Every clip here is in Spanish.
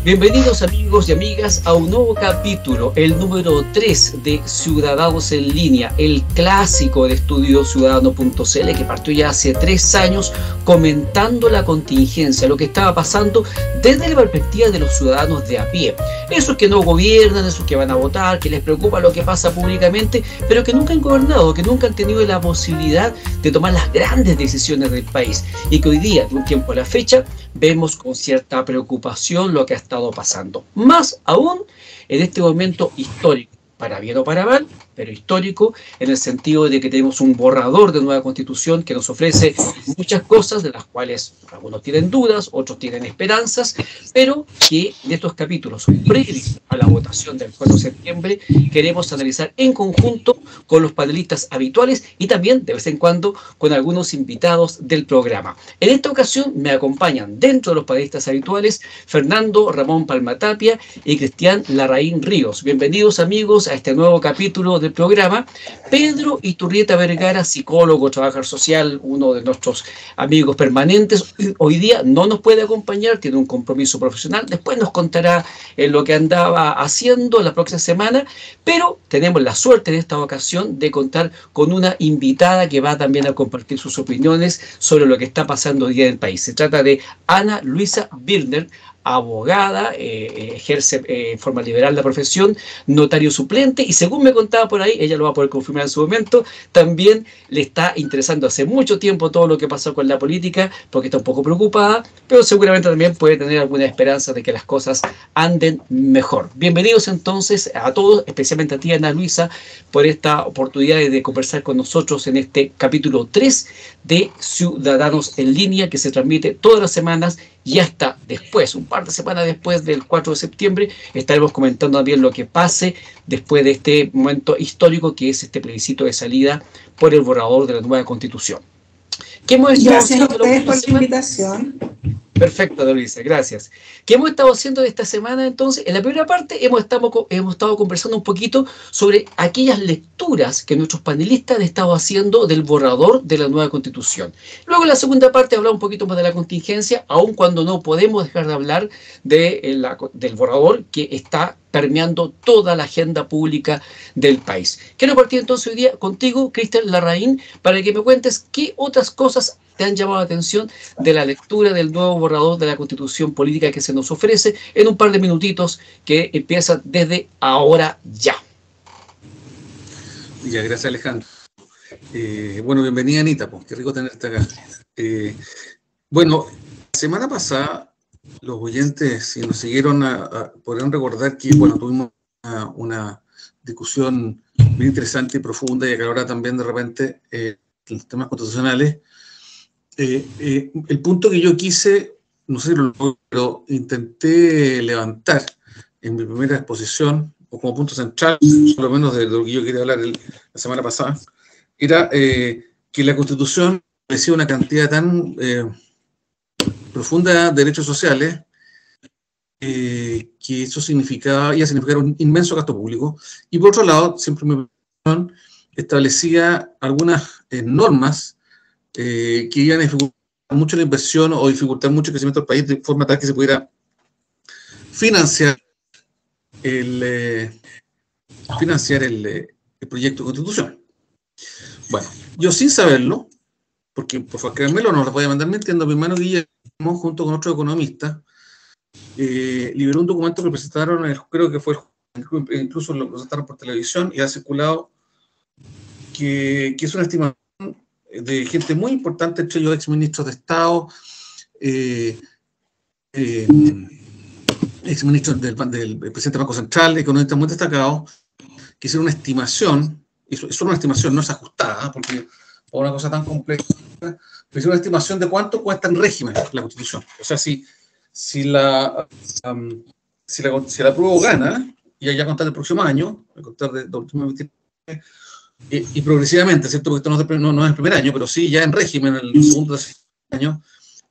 Bienvenidos amigos y amigas a un nuevo capítulo, el número 3 de Ciudadanos en Línea, el clásico de estudiociudadano.cl que partió ya hace 3 años comentando la contingencia, lo que estaba pasando desde la perspectiva de los ciudadanos de a pie. Esos que no gobiernan, esos que van a votar, que les preocupa lo que pasa públicamente, pero que nunca han gobernado, que nunca han tenido la posibilidad de tomar las grandes decisiones del país y que hoy día, de un tiempo a la fecha, vemos con cierta preocupación lo que ha estado pasando. Más aún en este momento histórico, para bien o para mal, pero histórico, en el sentido de que tenemos un borrador de nueva constitución que nos ofrece muchas cosas, de las cuales algunos tienen dudas, otros tienen esperanzas, pero que en estos capítulos previos a la votación del 4 de septiembre queremos analizar en conjunto con los panelistas habituales y también de vez en cuando con algunos invitados del programa. En esta ocasión me acompañan dentro de los panelistas habituales Fernando Ramón Palmatapia y Cristian Larraín Ríos. Bienvenidos amigos a este nuevo capítulo del programa. Pedro Iturrieta Vergara, psicólogo, trabajador social, uno de nuestros amigos permanentes, hoy día no nos puede acompañar, tiene un compromiso profesional, después nos contará lo que andaba haciendo la próxima semana, pero tenemos la suerte en esta ocasión de contar con una invitada que va también a compartir sus opiniones sobre lo que está pasando hoy día en el país. Se trata de Ana Luisa Birner, abogada, ejerce en forma liberal la profesión, notario suplente, y según me contaba por ahí, ella lo va a poder confirmar en su momento, también le está interesando hace mucho tiempo todo lo que pasó con la política, porque está un poco preocupada, pero seguramente también puede tener alguna esperanza de que las cosas anden mejor. Bienvenidos entonces a todos, especialmente a ti, Ana Luisa, por esta oportunidad de conversar con nosotros en este capítulo 3 de Ciudadanos en Línea, que se transmite todas las semanas y hasta después, un par de semanas después del 4 de septiembre, estaremos comentando también lo que pase después de este momento histórico que es este plebiscito de salida por el borrador de la nueva Constitución. ¿Qué hemos estado Gracias a haciendo ustedes por la invitación. Perfecto, Luisa, gracias. ¿Qué hemos estado haciendo de esta semana entonces? En la primera parte hemos estado conversando un poquito sobre aquellas lecturas que nuestros panelistas han estado haciendo del borrador de la nueva Constitución. Luego en la segunda parte hablamos un poquito más de la contingencia, aun cuando no podemos dejar de hablar del borrador que está permeando toda la agenda pública del país. Quiero partir entonces hoy día contigo, Cristian Larraín, para que me cuentes qué otras cosas te han llamado la atención de la lectura del nuevo borrador de la Constitución Política que se nos ofrece en un par de minutitos que empiezan desde ahora ya. Ya, gracias Alejandro. Bueno, bienvenida Anita, pues, qué rico tenerte acá. Bueno, la semana pasada los oyentes, si nos siguieron, podrán recordar que, bueno, tuvimos una discusión muy interesante y profunda y acalorada también de repente los temas constitucionales. El punto que yo quise, no sé si lo logré, pero intenté levantar en mi primera exposición, o como punto central, por lo menos de lo que yo quería hablar la semana pasada, era que la Constitución decía una cantidad tan profunda de derechos sociales que eso iba a significar un inmenso gasto público, y por otro lado, siempre mi opinión, establecía algunas normas que iban a dificultar mucho la inversión o dificultar mucho el crecimiento del país de forma tal que se pudiera financiar el proyecto de constitución. Bueno, yo sin saberlo, porque por favor créanmelo, no lo voy a mandar mintiendo, mi hermano Guillermo, junto con otros economistas, liberó un documento que presentaron, creo que fue, incluso lo presentaron por televisión y ha circulado, que es una estimación de gente muy importante, entre ellos exministros de Estado, exministros del presidente del Banco Central, economistas muy destacados, que hicieron una estimación, y es una estimación, no es ajustada, porque por una cosa tan compleja, pero hicieron una estimación de cuánto cuesta en régimen la Constitución. O sea, si la prueba gana, y ya contar el próximo año, a contar de 2023, y progresivamente, ¿cierto? Porque esto no es el primer año, pero sí ya en régimen, en el segundo año,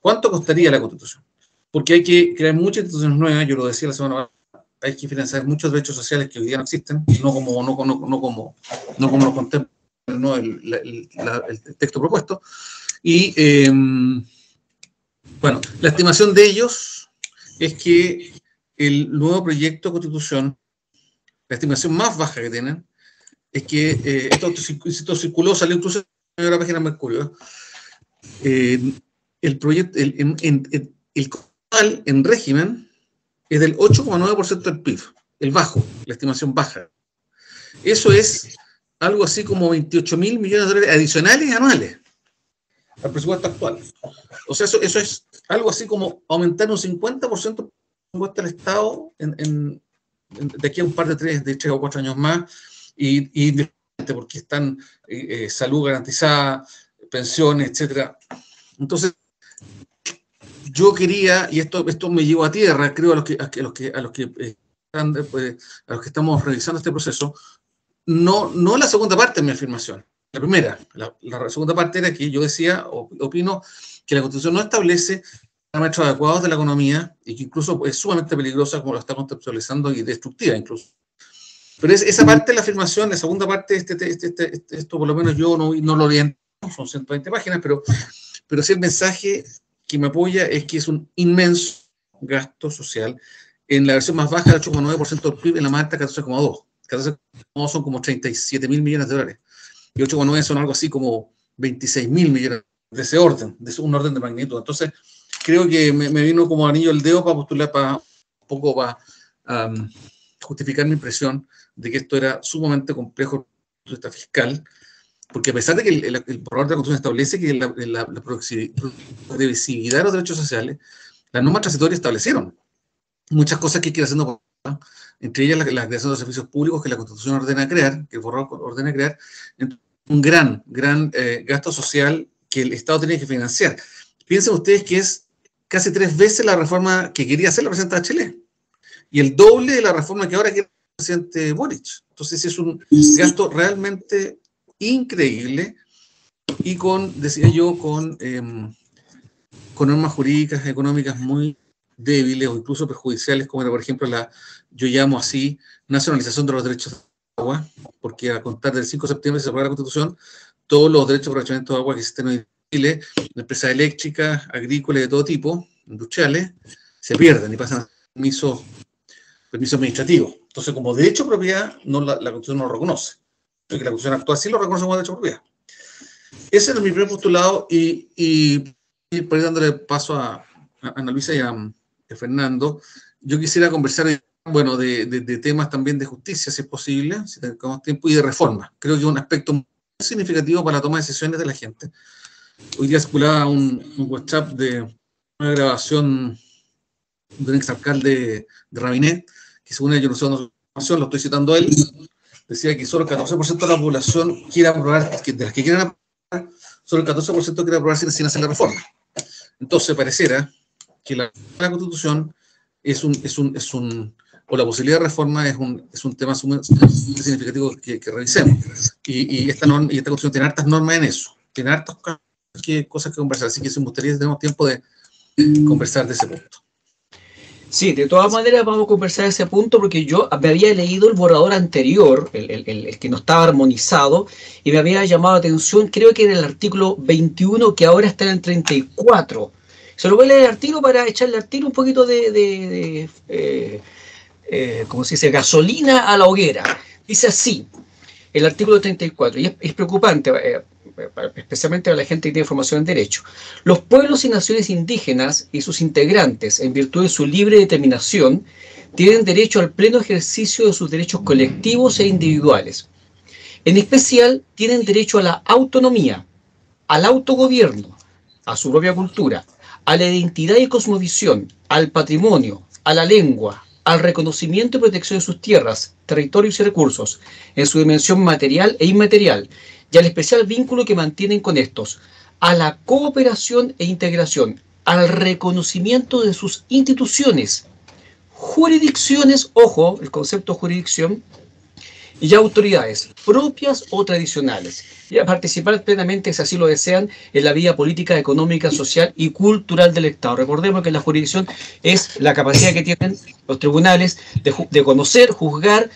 ¿cuánto costaría la Constitución? Porque hay que crear muchas instituciones nuevas, yo lo decía la semana pasada, hay que financiar muchos derechos sociales que hoy día no existen, no como lo contempla, ¿no? el texto propuesto. Y, bueno, la estimación de ellos es que el nuevo proyecto de constitución, la estimación más baja que tienen, es que esto circuló, salió incluso en la página de Mercurio, el proyecto, el total en régimen es del 8,9% del PIB, el bajo, la estimación baja. Eso es algo así como 28.000 millones de dólares adicionales anuales al presupuesto actual. O sea, eso es algo así como aumentar un 50% el presupuesto del Estado de aquí a un par de 3 o 4 años más, y porque están salud garantizada, pensiones, etcétera. Entonces, yo quería, y esto me llevó a tierra, creo, a los que estamos revisando este proceso, no la segunda parte de mi afirmación. La primera, la segunda parte era que yo decía, opino, que la Constitución no establece parámetros adecuados de la economía y que incluso es sumamente peligrosa como lo está conceptualizando y destructiva incluso. Pero esa parte de la afirmación, la segunda parte, esto por lo menos yo no lo oriento, son 120 páginas, pero sí el mensaje que me apoya es que es un inmenso gasto social. En la versión más baja, el 8,9% del PIB, en la más alta, 14,2%. 14,2 son como 37.000 millones de dólares. Y 8,9 son algo así como 26.000 millones de ese orden, de un orden de magnitud. Entonces, creo que me vino como anillo al dedo para postular un poco para justificar mi impresión de que esto era sumamente complejo desde el punto de vista fiscal, porque a pesar de que el borrador de la Constitución establece que la progresividad de los derechos sociales, las normas transitorias establecieron muchas cosas que quiere haciendo, entre ellas la creación de servicios públicos que la Constitución ordena crear, que el borrador ordena crear, un gran gasto social que el Estado tiene que financiar. Piensen ustedes que es casi 3 veces la reforma que quería hacer la presidenta Bachelet y el doble de la reforma que ahora quiere el presidente Boric. Entonces es un gasto realmente increíble y decía yo, con normas jurídicas, económicas muy débiles o incluso perjudiciales, como era, por ejemplo, yo llamo así, nacionalización de los derechos de agua, porque a contar del 5 de septiembre se aprueba la Constitución, todos los derechos de aprovechamiento de agua que existen hoy en Chile, empresas eléctricas, agrícolas de todo tipo, industriales, se pierden y pasan a permiso administrativo. Entonces, como derecho de propiedad, la Constitución no lo reconoce. Porque la Constitución actual sí lo reconoce como derecho de propiedad. Ese era mi primer postulado y por ahí dándole paso a Ana Luisa y a Fernando, yo quisiera conversar de temas también de justicia, si es posible, si tenemos tiempo, y de reforma. Creo que es un aspecto muy significativo para la toma de decisiones de la gente. Hoy día circulaba un WhatsApp de una grabación de un exalcalde de Rabinet, que según ellos no sé dónde información, lo estoy citando a él, decía que solo el 14% de la población quiere aprobar, de las que quieren aprobar, solo el 14% quiere aprobar sin hacer la reforma. Entonces, pareciera que la Constitución o la posibilidad de reforma es un tema sumamente significativo que revisemos. Y esta Constitución tiene hartas normas en eso, tiene hartas cosas que conversar, así que me gustaría que tenemos tiempo de conversar de ese punto. Sí, de todas maneras vamos a conversar de ese punto porque yo me había leído el borrador anterior, el que no estaba armonizado, y me había llamado la atención, creo que era el artículo 21, que ahora está en el 34. Se lo voy a leer al tiro para echarle al tiro un poquito ¿cómo se dice?, gasolina a la hoguera. Dice así, el artículo 34, y es preocupante, especialmente para la gente que tiene formación en derecho. Los pueblos y naciones indígenas y sus integrantes, en virtud de su libre determinación, tienen derecho al pleno ejercicio de sus derechos colectivos e individuales. En especial, tienen derecho a la autonomía, al autogobierno, a su propia cultura, a la identidad y cosmovisión, al patrimonio, a la lengua, al reconocimiento y protección de sus tierras, territorios y recursos, en su dimensión material e inmaterial, y al especial vínculo que mantienen con estos, a la cooperación e integración, al reconocimiento de sus instituciones, jurisdicciones, ojo, el concepto de jurisdicción, y autoridades propias o tradicionales, y a participar plenamente, si así lo desean, en la vida política, económica, social y cultural del Estado. Recordemos que la jurisdicción es la capacidad que tienen los tribunales de conocer, juzgar,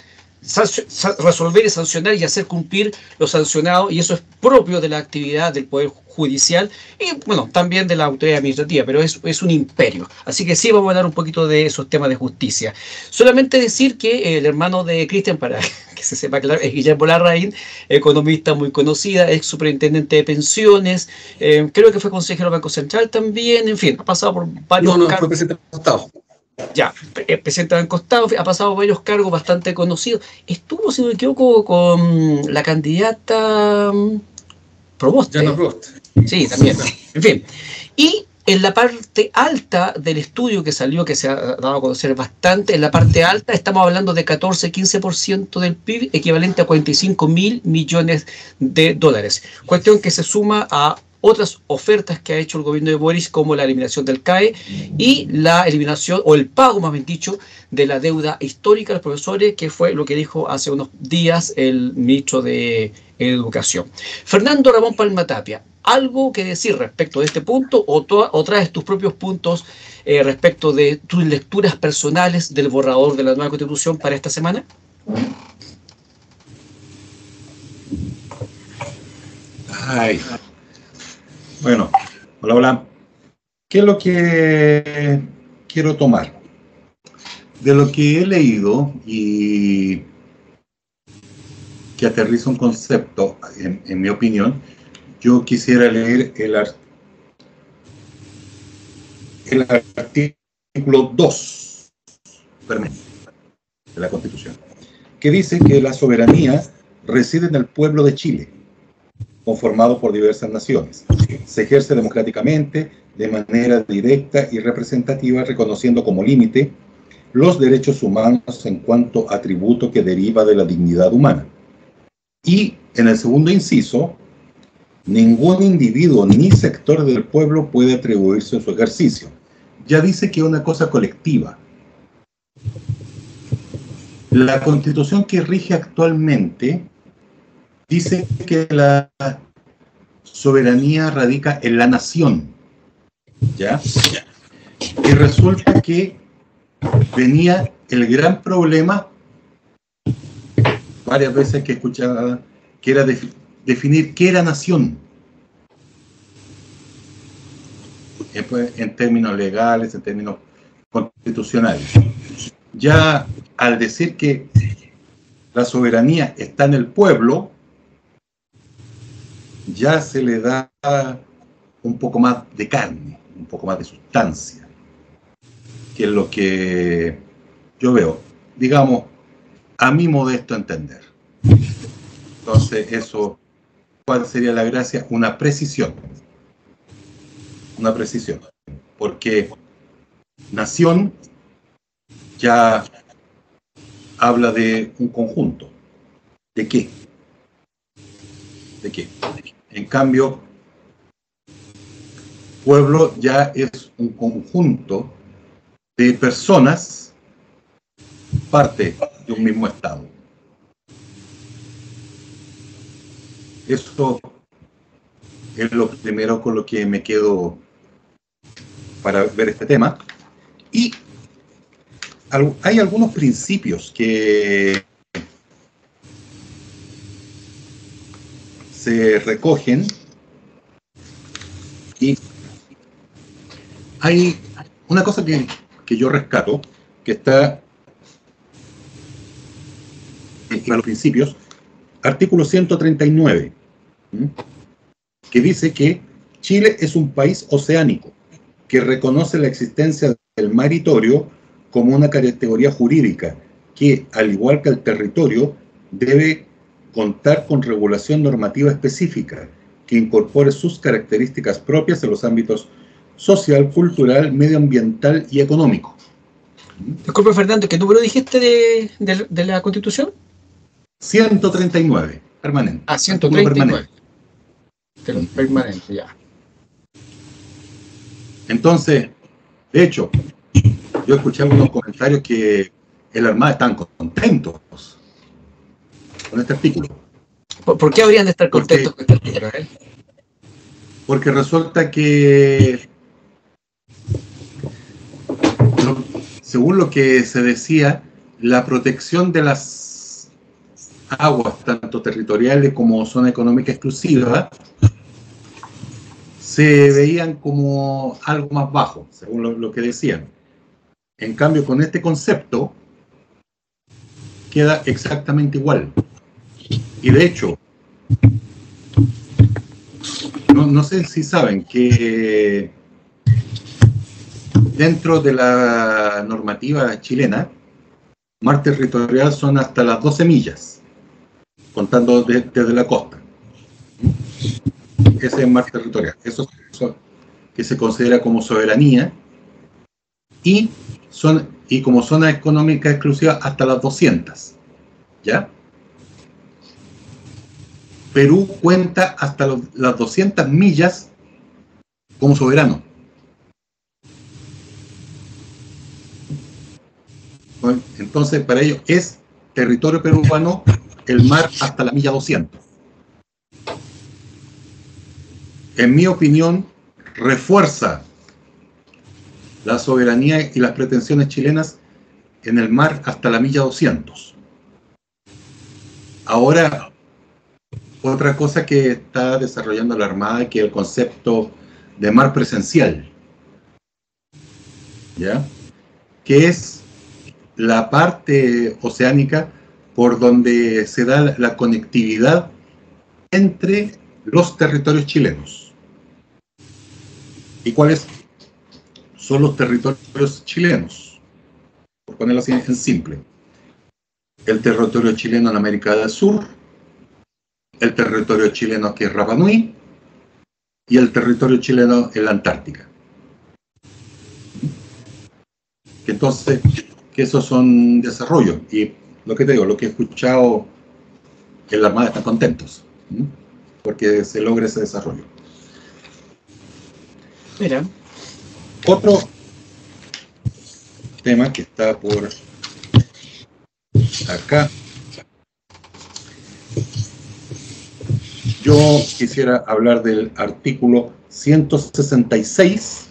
resolver y sancionar y hacer cumplir lo sancionado, y eso es propio de la actividad del Poder Judicial y, bueno, también de la autoridad administrativa, pero es un imperio. Así que sí, vamos a hablar un poquito de esos temas de justicia. Solamente decir que el hermano de Cristian, para que se sepa claro, es Guillermo Larraín, economista muy conocida, ex superintendente de pensiones, creo que fue consejero del Banco Central también, en fin, ha pasado por varios cargos. Fue presidente del Estado. Ya, presidente del costado, ha pasado varios cargos bastante conocidos. Estuvo, si no me equivoco, con la candidata Proboste. Jana Proboste. Sí, también. En fin. Y en la parte alta del estudio que salió, que se ha dado a conocer bastante, en la parte alta estamos hablando de 14-15% del PIB, equivalente a 45.000 millones de dólares. Cuestión que se suma a otras ofertas que ha hecho el gobierno de Boris, como la eliminación del CAE y la eliminación, o el pago más bien dicho, de la deuda histórica de los profesores, que fue lo que dijo hace unos días el ministro de Educación. Fernando Ramón Palma-Tapia, ¿algo que decir respecto de este punto o traes tus propios puntos respecto de tus lecturas personales del borrador de la nueva Constitución para esta semana? Bueno, hola. ¿Qué es lo que quiero tomar? De lo que he leído y que aterriza un concepto, en mi opinión, yo quisiera leer el artículo 2 de la Constitución, que dice que la soberanía reside en el pueblo de Chile, conformado por diversas naciones. Se ejerce democráticamente, de manera directa y representativa, reconociendo como límite los derechos humanos en cuanto atributo que deriva de la dignidad humana. Y en el segundo inciso, ningún individuo ni sector del pueblo puede atribuirse su ejercicio. Ya dice que es una cosa colectiva. La Constitución que rige actualmente dice que la soberanía radica en la nación, ¿ya? Y resulta que venía el gran problema, varias veces que escuchaba, que era definir qué era nación, en términos legales, en términos constitucionales. Ya al decir que la soberanía está en el pueblo, ya se le da un poco más de carne, un poco más de sustancia, que es lo que yo veo, digamos, a mi modesto entender. Entonces, eso, ¿cuál sería la gracia? Una precisión, porque nación ya habla de un conjunto. ¿De qué? En cambio, pueblo ya es un conjunto de personas, parte de un mismo Estado. Esto es lo primero con lo que me quedo para ver este tema. Y hay algunos principios que se recogen y hay una cosa que yo rescato, que está en los principios, artículo 139, que dice que Chile es un país oceánico que reconoce la existencia del maritorio como una categoría jurídica que, al igual que el territorio, debe contar con regulación normativa específica que incorpore sus características propias en los ámbitos social, cultural, medioambiental y económico. Disculpe, Fernando, ¿qué número dijiste de la Constitución? 139, permanente. Ah, 139. Permanente, ya. Entonces, de hecho, yo escuché algunos comentarios que el Armada están contentos con este artículo. ¿Por qué habrían de estar contentos con este artículo? Porque resulta que, según lo que se decía, la protección de las aguas, tanto territoriales como zona económica exclusiva, se veían como algo más bajo, según lo que decían. En cambio, con este concepto, queda exactamente igual. Y de hecho, no sé si saben que dentro de la normativa chilena, mar territorial son hasta las 12 millas, contando desde la costa. Ese es mar territorial. Eso es que se considera como soberanía y como zona económica exclusiva hasta las 200. ¿Ya? Perú cuenta hasta las 200 millas como soberano. Entonces, para ellos es territorio peruano el mar hasta la milla 200. En mi opinión, refuerza la soberanía y las pretensiones chilenas en el mar hasta la milla 200. Ahora, otra cosa que está desarrollando la Armada, que es el concepto de mar presencial, ¿ya? Que es la parte oceánica por donde se da la conectividad entre los territorios chilenos. ¿Y cuáles son los territorios chilenos? Por ponerlo así en simple. El territorio chileno en América del Sur, el territorio chileno que es Rapa Nui y el territorio chileno en la Antártica. Entonces, que esos son desarrollos. Y lo que te digo, lo que he escuchado, que la Armada están contentos, porque se logra ese desarrollo. Mira. Otro tema que está por acá. Yo quisiera hablar del artículo 166,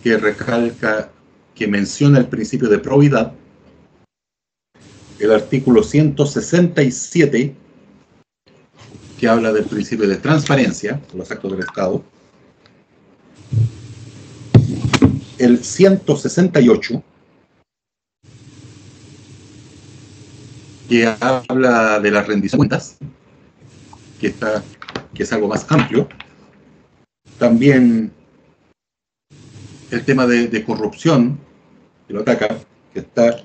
que recalca, que menciona el principio de probidad. El artículo 167, que habla del principio de transparencia de los actos del Estado. El 168, que habla de la rendición de cuentas, que es algo más amplio. También el tema de corrupción, que lo ataca, que está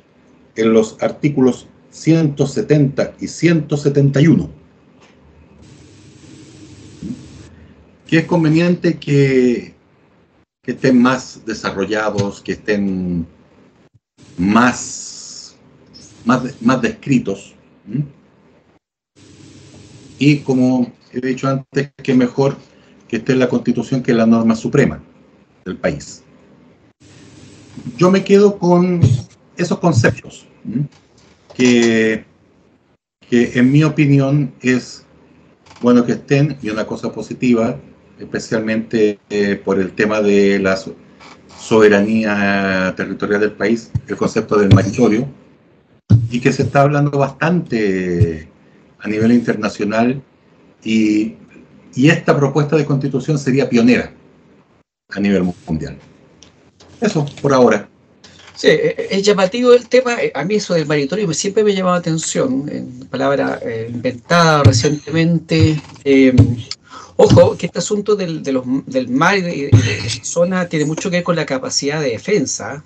en los artículos 170 y 171. Que es conveniente que estén más desarrollados, que estén más descritos. Y como he dicho antes, que mejor que esté en la Constitución, que es la norma suprema del país. Yo me quedo con esos conceptos, que en mi opinión es bueno que estén, y una cosa positiva, especialmente por el tema de la soberanía territorial del país, el concepto del maritorio, y que se está hablando bastante a nivel internacional, y esta propuesta de constitución sería pionera a nivel mundial. Eso, por ahora. Sí, es llamativo el tema. A mí eso del maritorio siempre me llamaba atención, en palabra inventada recientemente. Ojo, que este asunto del mar y de esa zona tiene mucho que ver con la capacidad de defensa.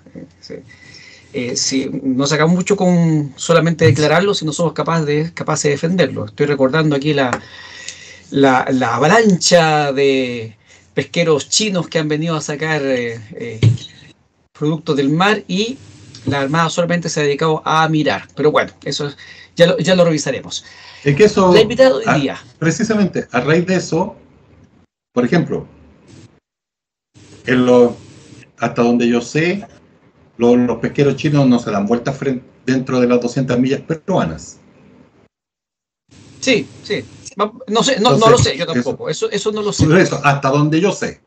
Si no sacamos mucho con solamente declararlo, si no somos capaces de defenderlo. Estoy recordando aquí la avalancha de pesqueros chinos que han venido a sacar productos del mar, y la Armada solamente se ha dedicado a mirar. Pero bueno, eso ya lo revisaremos. Es que eso, la invitada hoy día. Precisamente, a raíz de eso, por ejemplo, hasta donde yo sé, los pesqueros chinos no se dan vueltas dentro de las 200 millas peruanas. Sí. No sé, no lo sé, yo tampoco. Eso no lo sé. Eso, hasta donde yo sé.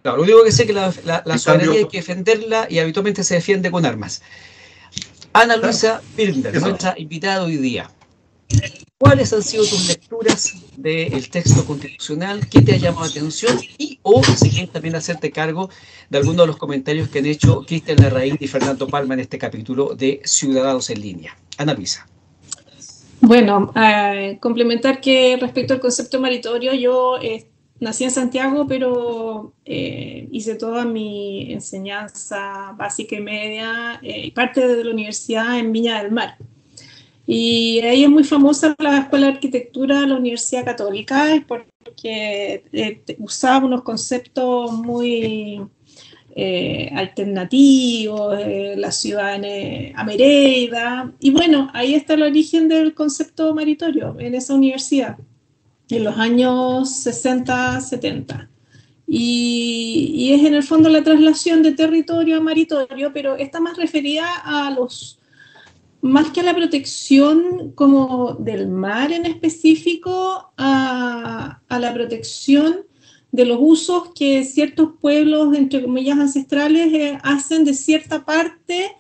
Claro, lo único que sé es que la soberanía hay que defenderla, y habitualmente se defiende con armas. Ana Luisa Birnder, nuestra invitada hoy día. ¿Cuáles han sido tus lecturas del texto constitucional? ¿Qué te ha llamado la atención? Y o si quieres también hacerte cargo de algunos de los comentarios que han hecho Cristian Larraín y Fernando Palma en este capítulo de Ciudadanos en Línea. Ana Luisa. Bueno, complementar que respecto al concepto meritorio, yo nací en Santiago, pero hice toda mi enseñanza básica y media y parte de la universidad en Viña del Mar. Y ahí es muy famosa la Escuela de Arquitectura de la Universidad Católica, porque usaba unos conceptos muy alternativos, la ciudad en Amereida, y bueno, ahí está el origen del concepto meritorio en esa universidad, en los años 60, 70. Y es en el fondo la traslación de territorio a meritorio, pero está más referida a más que a la protección como del mar en específico, a la protección de los usos que ciertos pueblos, entre comillas, ancestrales hacen de cierta parte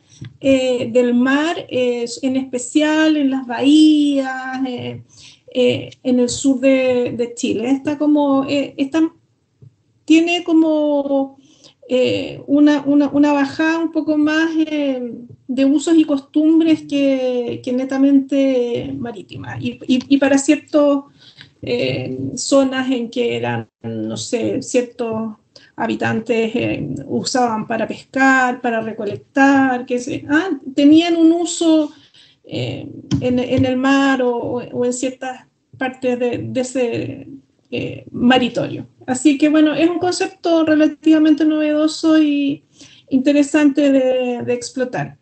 del mar, en especial en las bahías, en el sur de Chile. Tiene como una bajada un poco más de usos y costumbres que netamente marítimas. Y para ciertos zonas en que eran, no sé, ciertos habitantes usaban para pescar, para recolectar, tenían un uso en el mar o en ciertas partes de ese maritorio. Así que bueno, es un concepto relativamente novedoso y interesante de explicar.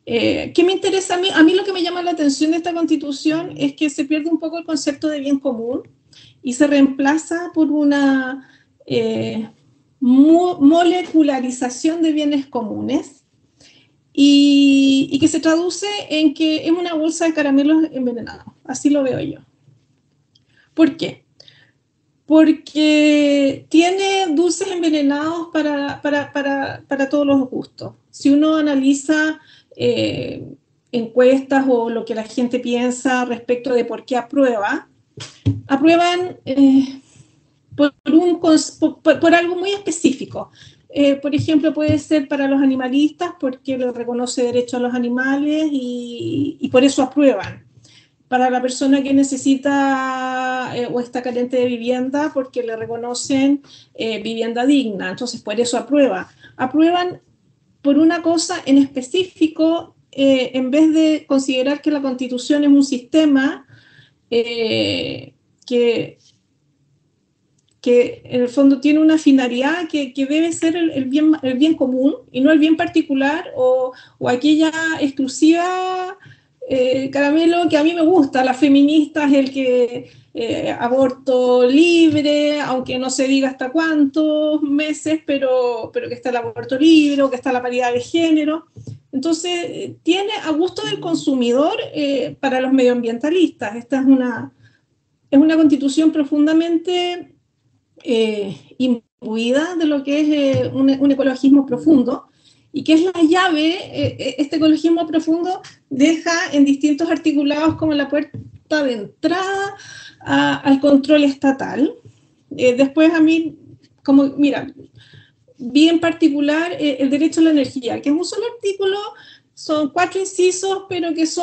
¿Qué me interesa a mí? A mí lo que me llama la atención de esta Constitución es que se pierde un poco el concepto de bien común y se reemplaza por una molecularización de bienes comunes y que se traduce en que es una bolsa de caramelos envenenados. Así lo veo yo. ¿Por qué? Porque tiene dulces envenenados para todos los gustos. Si uno analiza encuestas o lo que la gente piensa respecto de por qué aprueban por algo muy específico. Por ejemplo, puede ser para los animalistas porque le reconoce derecho a los animales y por eso aprueban. Para la persona que necesita o está carente de vivienda porque le reconocen vivienda digna, entonces por eso aprueban por una cosa en específico, en vez de considerar que la Constitución es un sistema que en el fondo tiene una finalidad que debe ser el bien común y no el bien particular o aquella exclusiva caramelo que a mí me gusta, las feministas, el que aborto libre, aunque no se diga hasta cuántos meses, pero que está el aborto libre o que está la paridad de género. Entonces, tiene a gusto del consumidor para los medioambientalistas. Esta es una Constitución profundamente imbuida de lo que es un ecologismo profundo, y que es la llave. Este ecologismo profundo deja en distintos articulados como la puerta de entrada al control estatal. Después a mí, vi en particular el derecho a la energía, que es un solo artículo, son 4 incisos, pero que se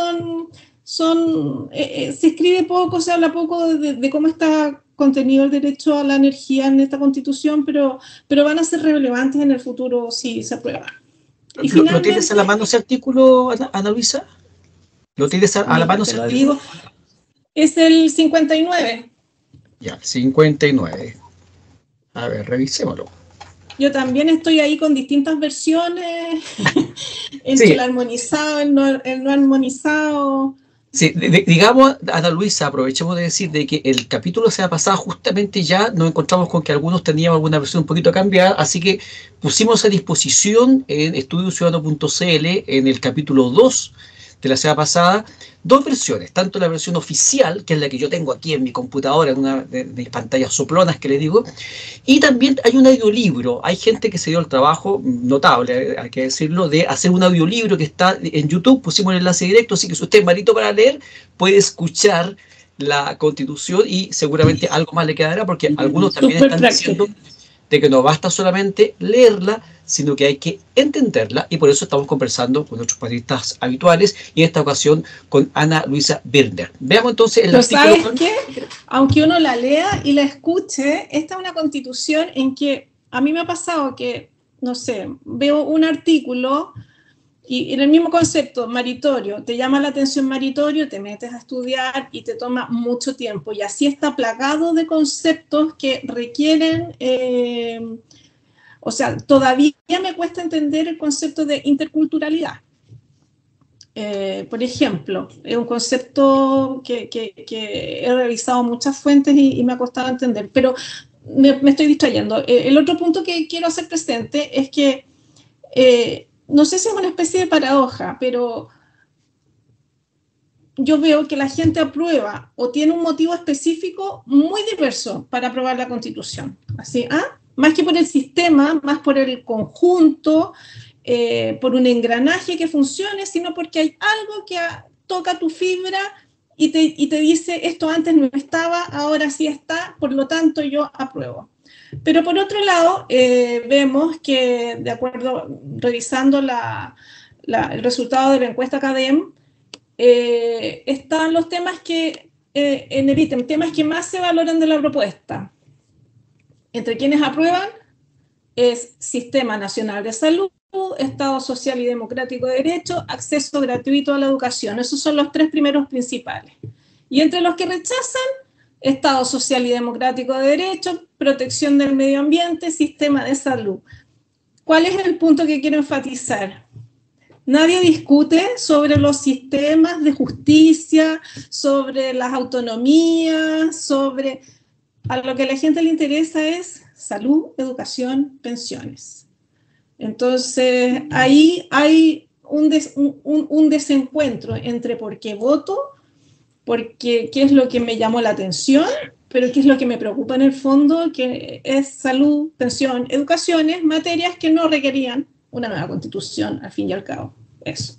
escribe poco, se habla poco de cómo está contenido el derecho a la energía en esta Constitución, pero van a ser relevantes en el futuro si se aprueba. ¿Lo tienes a la mano ese artículo, Ana Luisa? ¿Lo tienes a la mano ese artículo? Es el 59. Ya, 59. A ver, revisémoslo. Yo también estoy ahí con distintas versiones, entre el armonizado, el no armonizado. Sí, digamos, Ana Luisa, aprovechemos de decir de que el capítulo se ha pasado justamente ya, nos encontramos con que algunos teníamos alguna versión un poquito cambiada, así que pusimos a disposición en estudiociudadano.cl en el capítulo 2 de la semana pasada, dos versiones, tanto la versión oficial, que es la que yo tengo aquí en mi computadora, en una de mis pantallas soplonas que le digo, y también hay un audiolibro. Hay gente que se dio el trabajo notable, hay que decirlo, de hacer un audiolibro que está en YouTube. Pusimos el enlace directo, así que si usted es malito para leer, puede escuchar la Constitución y seguramente algo más le quedará, porque algunos también están diciendo de que no basta solamente leerla, sino que hay que entenderla, y por eso estamos conversando con nuestros panelistas habituales, y en esta ocasión con Ana Luisa Birner. Veamos entonces el artículo. ¿Sabes qué? Aunque uno la lea y la escuche, esta es una Constitución en que a mí me ha pasado que, no sé, veo un artículo y en el mismo concepto, maritorio, te llama la atención maritorio, te metes a estudiar y te toma mucho tiempo. Y así está plagado de conceptos que requieren, o sea, todavía me cuesta entender el concepto de interculturalidad. Por ejemplo, es un concepto que he revisado muchas fuentes y me ha costado entender, pero me estoy distrayendo. El otro punto que quiero hacer presente es que no sé si es una especie de paradoja, pero yo veo que la gente aprueba o tiene un motivo específico muy diverso para aprobar la Constitución. Así, más que por el sistema, más por el conjunto, por un engranaje que funcione, sino porque hay algo que toca tu fibra y te dice, esto antes no estaba, ahora sí está, por lo tanto yo apruebo. Pero por otro lado, vemos que, de acuerdo, revisando el resultado de la encuesta CADEM, están los temas que, en el ítem, temas que más se valoran de la propuesta. Entre quienes aprueban es Sistema Nacional de Salud, Estado Social y Democrático de Derecho, acceso gratuito a la educación. Esos son los tres primeros principales. Y entre los que rechazan, Estado Social y Democrático de Derecho, protección del medio ambiente, sistema de salud. ¿Cuál es el punto que quiero enfatizar? Nadie discute sobre los sistemas de justicia, sobre las autonomías, a lo que a la gente le interesa es salud, educación, pensiones. Entonces, ahí hay un desencuentro entre por qué voto, porque qué es lo que me llamó la atención, pero qué es lo que me preocupa en el fondo, que es salud, pensión, educaciones, materias que no requerían una nueva Constitución, al fin y al cabo. Eso.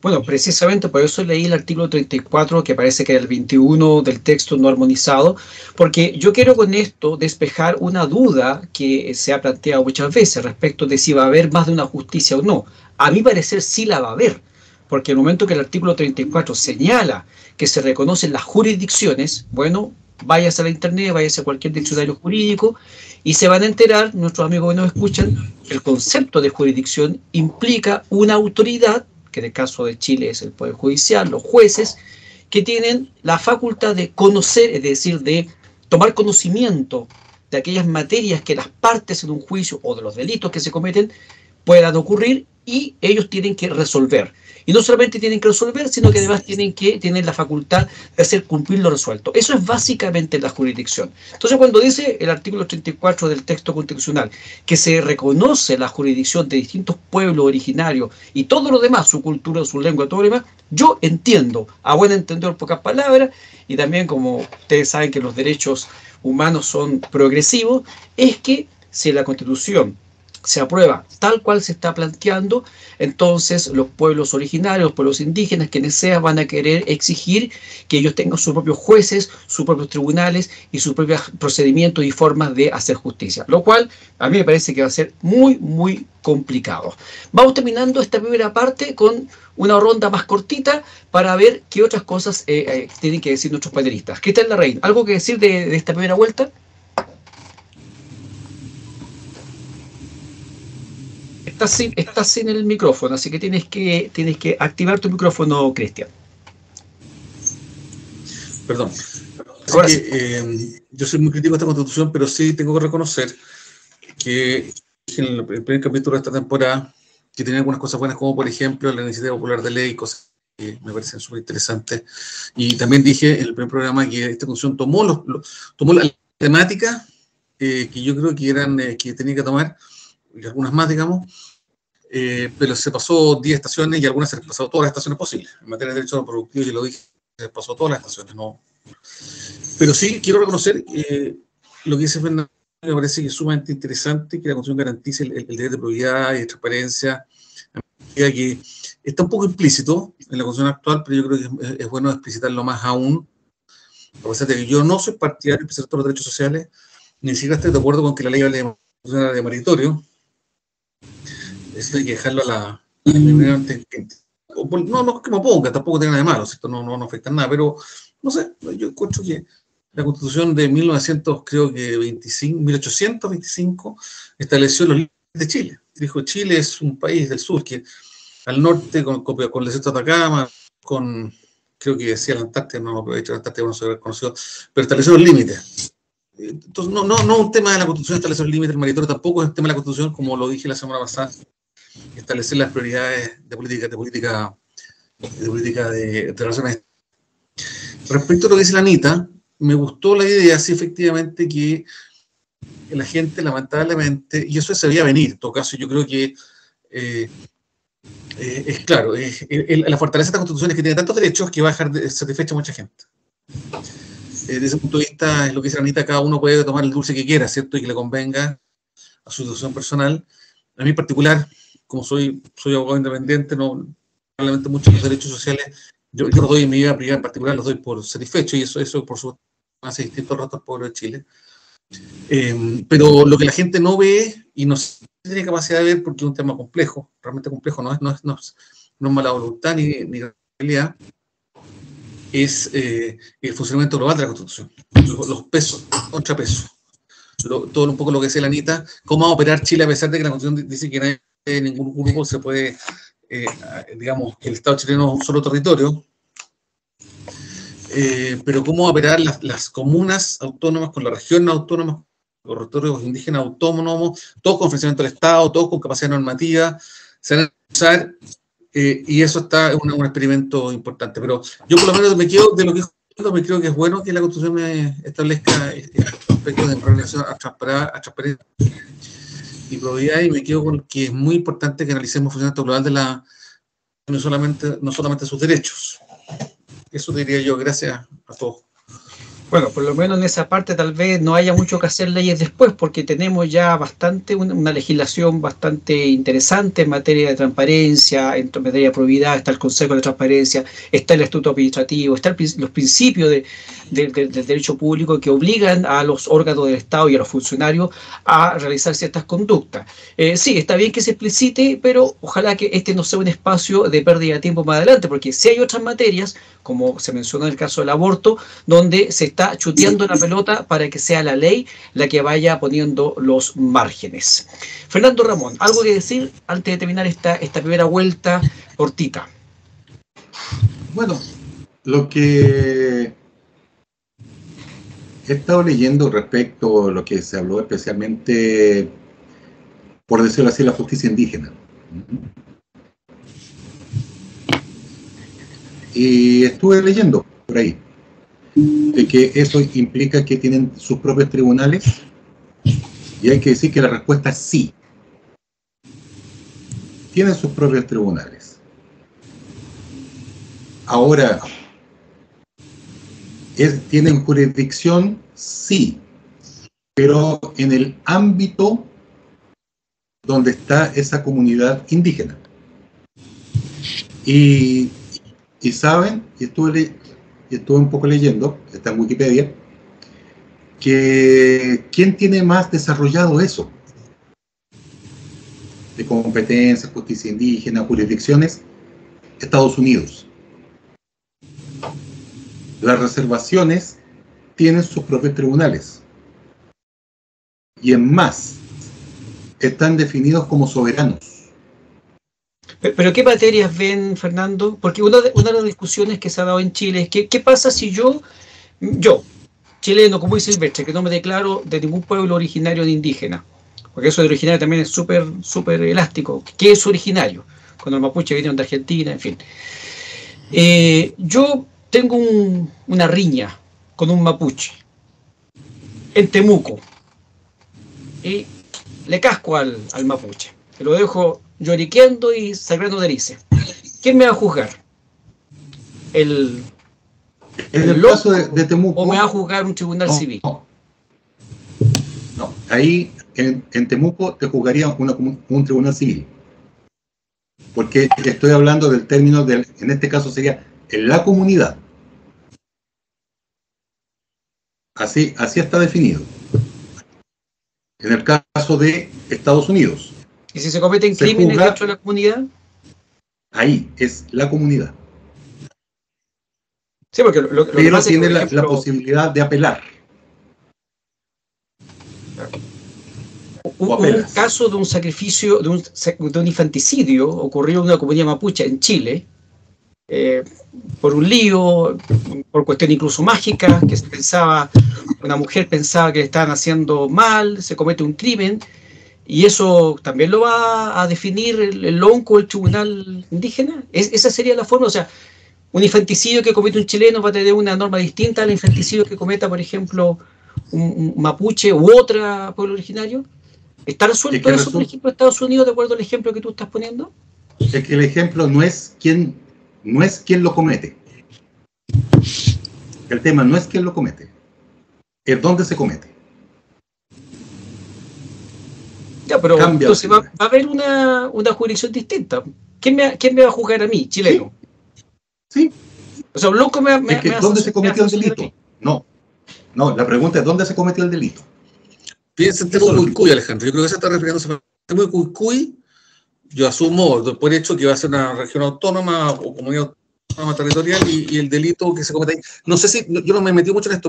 Bueno, precisamente por eso leí el artículo 34, que parece que es el 21 del texto no armonizado, porque yo quiero con esto despejar una duda que se ha planteado muchas veces respecto de si va a haber más de una justicia o no. A mi parecer sí la va a haber, porque el momento que el artículo 34 señala que se reconocen las jurisdicciones, bueno, váyase a la internet, váyase a cualquier diccionario jurídico y se van a enterar, nuestros amigos que nos escuchan, que el concepto de jurisdicción implica una autoridad, que en el caso de Chile es el Poder Judicial, los jueces, que tienen la facultad de conocer, es decir, de tomar conocimiento de aquellas materias que las partes en un juicio o de los delitos que se cometen puedan ocurrir y ellos tienen que resolver. Y no solamente tienen que resolver, sino que además tienen que tener la facultad de hacer cumplir lo resuelto. Eso es básicamente la jurisdicción. Entonces, cuando dice el artículo 34 del texto constitucional que se reconoce la jurisdicción de distintos pueblos originarios y todo lo demás, su cultura, su lengua, todo lo demás, yo entiendo, a buen entender, pocas palabras, y también como ustedes saben que los derechos humanos son progresivos, es que si la Constitución se aprueba tal cual se está planteando, entonces los pueblos originarios, los pueblos indígenas, quienes sean, van a querer exigir que ellos tengan sus propios jueces, sus propios tribunales y sus propios procedimientos y formas de hacer justicia, lo cual a mí me parece que va a ser muy, muy complicado. Vamos terminando esta primera parte con una ronda más cortita para ver qué otras cosas tienen que decir nuestros panelistas. Cristian Larraín, ¿algo que decir de esta primera vuelta? Estás sin el micrófono, así que tienes que activar tu micrófono, Cristian. Perdón. Ahora sí. Yo soy muy crítico de esta Constitución, pero sí tengo que reconocer que en el primer capítulo de esta temporada, que tiene algunas cosas buenas, como por ejemplo la iniciativa popular de ley, cosas que me parecen súper interesantes. Y también dije en el primer programa que esta Constitución tomó la temática que yo creo que eran que tenía que tomar, y algunas más, digamos, pero se pasó 10 estaciones y algunas se han pasado todas las estaciones posibles. En materia de derechos reproductivos, yo lo dije, se pasó todas las estaciones, ¿no? Pero sí quiero reconocer lo que dice Fernando, me parece que es sumamente interesante que la Constitución garantice el deber de probidad y de transparencia, que está un poco implícito en la Constitución actual, pero yo creo que es bueno explicitarlo más aún, a pesar de que yo no soy partidario de expresar todos los derechos sociales, ni siquiera estoy de acuerdo con que la ley de meritorio. Eso hay que dejarlo a la no es que me oponga, tampoco tiene nada de malo, ¿cierto? No afecta nada, pero no sé, yo encuentro que la Constitución de 1825 estableció los límites de Chile. Dijo, Chile es un país del sur que al norte con el desierto de Atacama, creo que decía la Antártida, no, de hecho la Antártida no se había conocido, pero estableció los límites. Entonces, no un tema de la Constitución establecer los límites del meritorio, tampoco es un tema de la Constitución, como lo dije la semana pasada, establecer las prioridades de política de relaciones. Respecto a lo que dice la Anita, me gustó la idea, sí, efectivamente, que la gente, lamentablemente, y eso se veía venir, en todo caso, yo creo que es claro, la fortaleza de esta Constitución es que tiene tantos derechos que va a dejar satisfecha a mucha gente. Desde ese punto de vista, es lo que dice la Anita, cada uno puede tomar el dulce que quiera, ¿cierto? Y que le convenga a su situación personal. A mí en particular, como soy abogado independiente, probablemente muchos de los derechos sociales, yo los doy en mi vida privada en particular, los doy por satisfecho, y eso por supuesto hace distintos ratos al pueblo de Chile. Pero lo que la gente no ve y no tiene capacidad de ver, porque es un tema complejo, realmente complejo, no es mala voluntad ni realidad, es el funcionamiento global de la Constitución, los pesos, contrapesos. Todo un poco lo que dice la Anita, cómo va a operar Chile a pesar de que la Constitución dice que nadie, ningún grupo se puede, digamos, que el Estado chileno es un solo territorio, pero cómo va a operar las comunas autónomas con las regiones autónomas, los territorios indígenas autónomos, todos con financiamiento del Estado, todos con capacidad normativa, se van a usar, y eso está en un experimento importante. Pero yo por lo menos me quedo de lo que me creo que es bueno que la Constitución establezca aspectos de relación a transparencia y probidad, y me quedo con que es muy importante que analicemos el funcionamiento global de no solamente sus derechos. Eso diría yo. Gracias a todos. Bueno, por lo menos en esa parte tal vez no haya mucho que hacer leyes después, porque tenemos ya una legislación bastante interesante en materia de transparencia, en materia de probidad. Está el Consejo de Transparencia, está el Estatuto Administrativo, están los principios del derecho público que obligan a los órganos del Estado y a los funcionarios a realizar ciertas conductas. Sí, está bien que se explicite, pero ojalá que este no sea un espacio de pérdida de tiempo más adelante, porque si hay otras materias, como se mencionó en el caso del aborto, donde se está chuteando la pelota para que sea la ley la que vaya poniendo los márgenes. Fernando Ramón, ¿algo que decir antes de terminar esta primera vuelta cortita? Bueno, lo que he estado leyendo respecto a lo que se habló especialmente, por decirlo así, la justicia indígena. Y estuve leyendo por ahí de que eso implica que tienen sus propios tribunales, y hay que decir que la respuesta es sí. Tienen sus propios tribunales. Ahora, ¿tienen jurisdicción? Sí, pero en el ámbito donde está esa comunidad indígena. Y saben, y estuve un poco leyendo, está en Wikipedia, que ¿quién tiene más desarrollado eso? De competencia, justicia indígena, jurisdicciones, Estados Unidos. Las reservaciones tienen sus propios tribunales. Y en más, están definidos como soberanos. ¿Pero qué materias ven, Fernando? Porque una de las discusiones que se ha dado en Chile es que, ¿qué pasa si yo, chileno, como dice Silvestre, que no me declaro de ningún pueblo originario ni indígena? Porque eso de originario también es súper elástico. ¿Qué es originario? Cuando los mapuches vinieron de Argentina, en fin. Yo tengo una riña con un mapuche en Temuco y le casco al mapuche. Lo dejo lloriqueando y sangrando narices. ¿Quién me va a juzgar? ¿El En el loco caso de Temuco... o me va a juzgar un tribunal civil? No, ahí en Temuco te juzgaría un tribunal civil. Porque estoy hablando del término en este caso sería en la comunidad. Así está definido. En el caso de Estados Unidos. ¿Y si se cometen crímenes dentro de la comunidad? Ahí es la comunidad. Sí, porque lo que pero pasa tiene es que, por ejemplo, la posibilidad de apelar. Hubo un caso de un sacrificio, de un infanticidio ocurrido en una comunidad mapuche en Chile, por un lío, por cuestión incluso mágica, que se pensaba, una mujer pensaba que le estaban haciendo mal, se comete un crimen, y eso también lo va a definir el lonco, el tribunal indígena. Esa sería la forma. O sea, un infanticidio que comete un chileno va a tener una norma distinta al infanticidio que cometa, por ejemplo, un mapuche u otro pueblo originario. ¿Está resuelto eso, por ejemplo, en Estados Unidos, de acuerdo al ejemplo que tú estás poniendo? Es que el ejemplo no es quién lo comete. El tema no es quién lo comete, es dónde se comete. Ya, pero entonces va a haber una jurisdicción distinta. ¿Quién me va a juzgar a mí, chileno? Sí. O sea, un loco ¿dónde se cometió el delito? No, la pregunta es ¿dónde se cometió el delito? Piensa en Temuco y Cuy, Alejandro. Yo creo que se está refiriéndose a Temuco y Cuy. Yo asumo por hecho que va a ser una región autónoma o comunidad autónoma territorial y el delito que se comete ahí. No sé si, yo no me metí mucho en esto,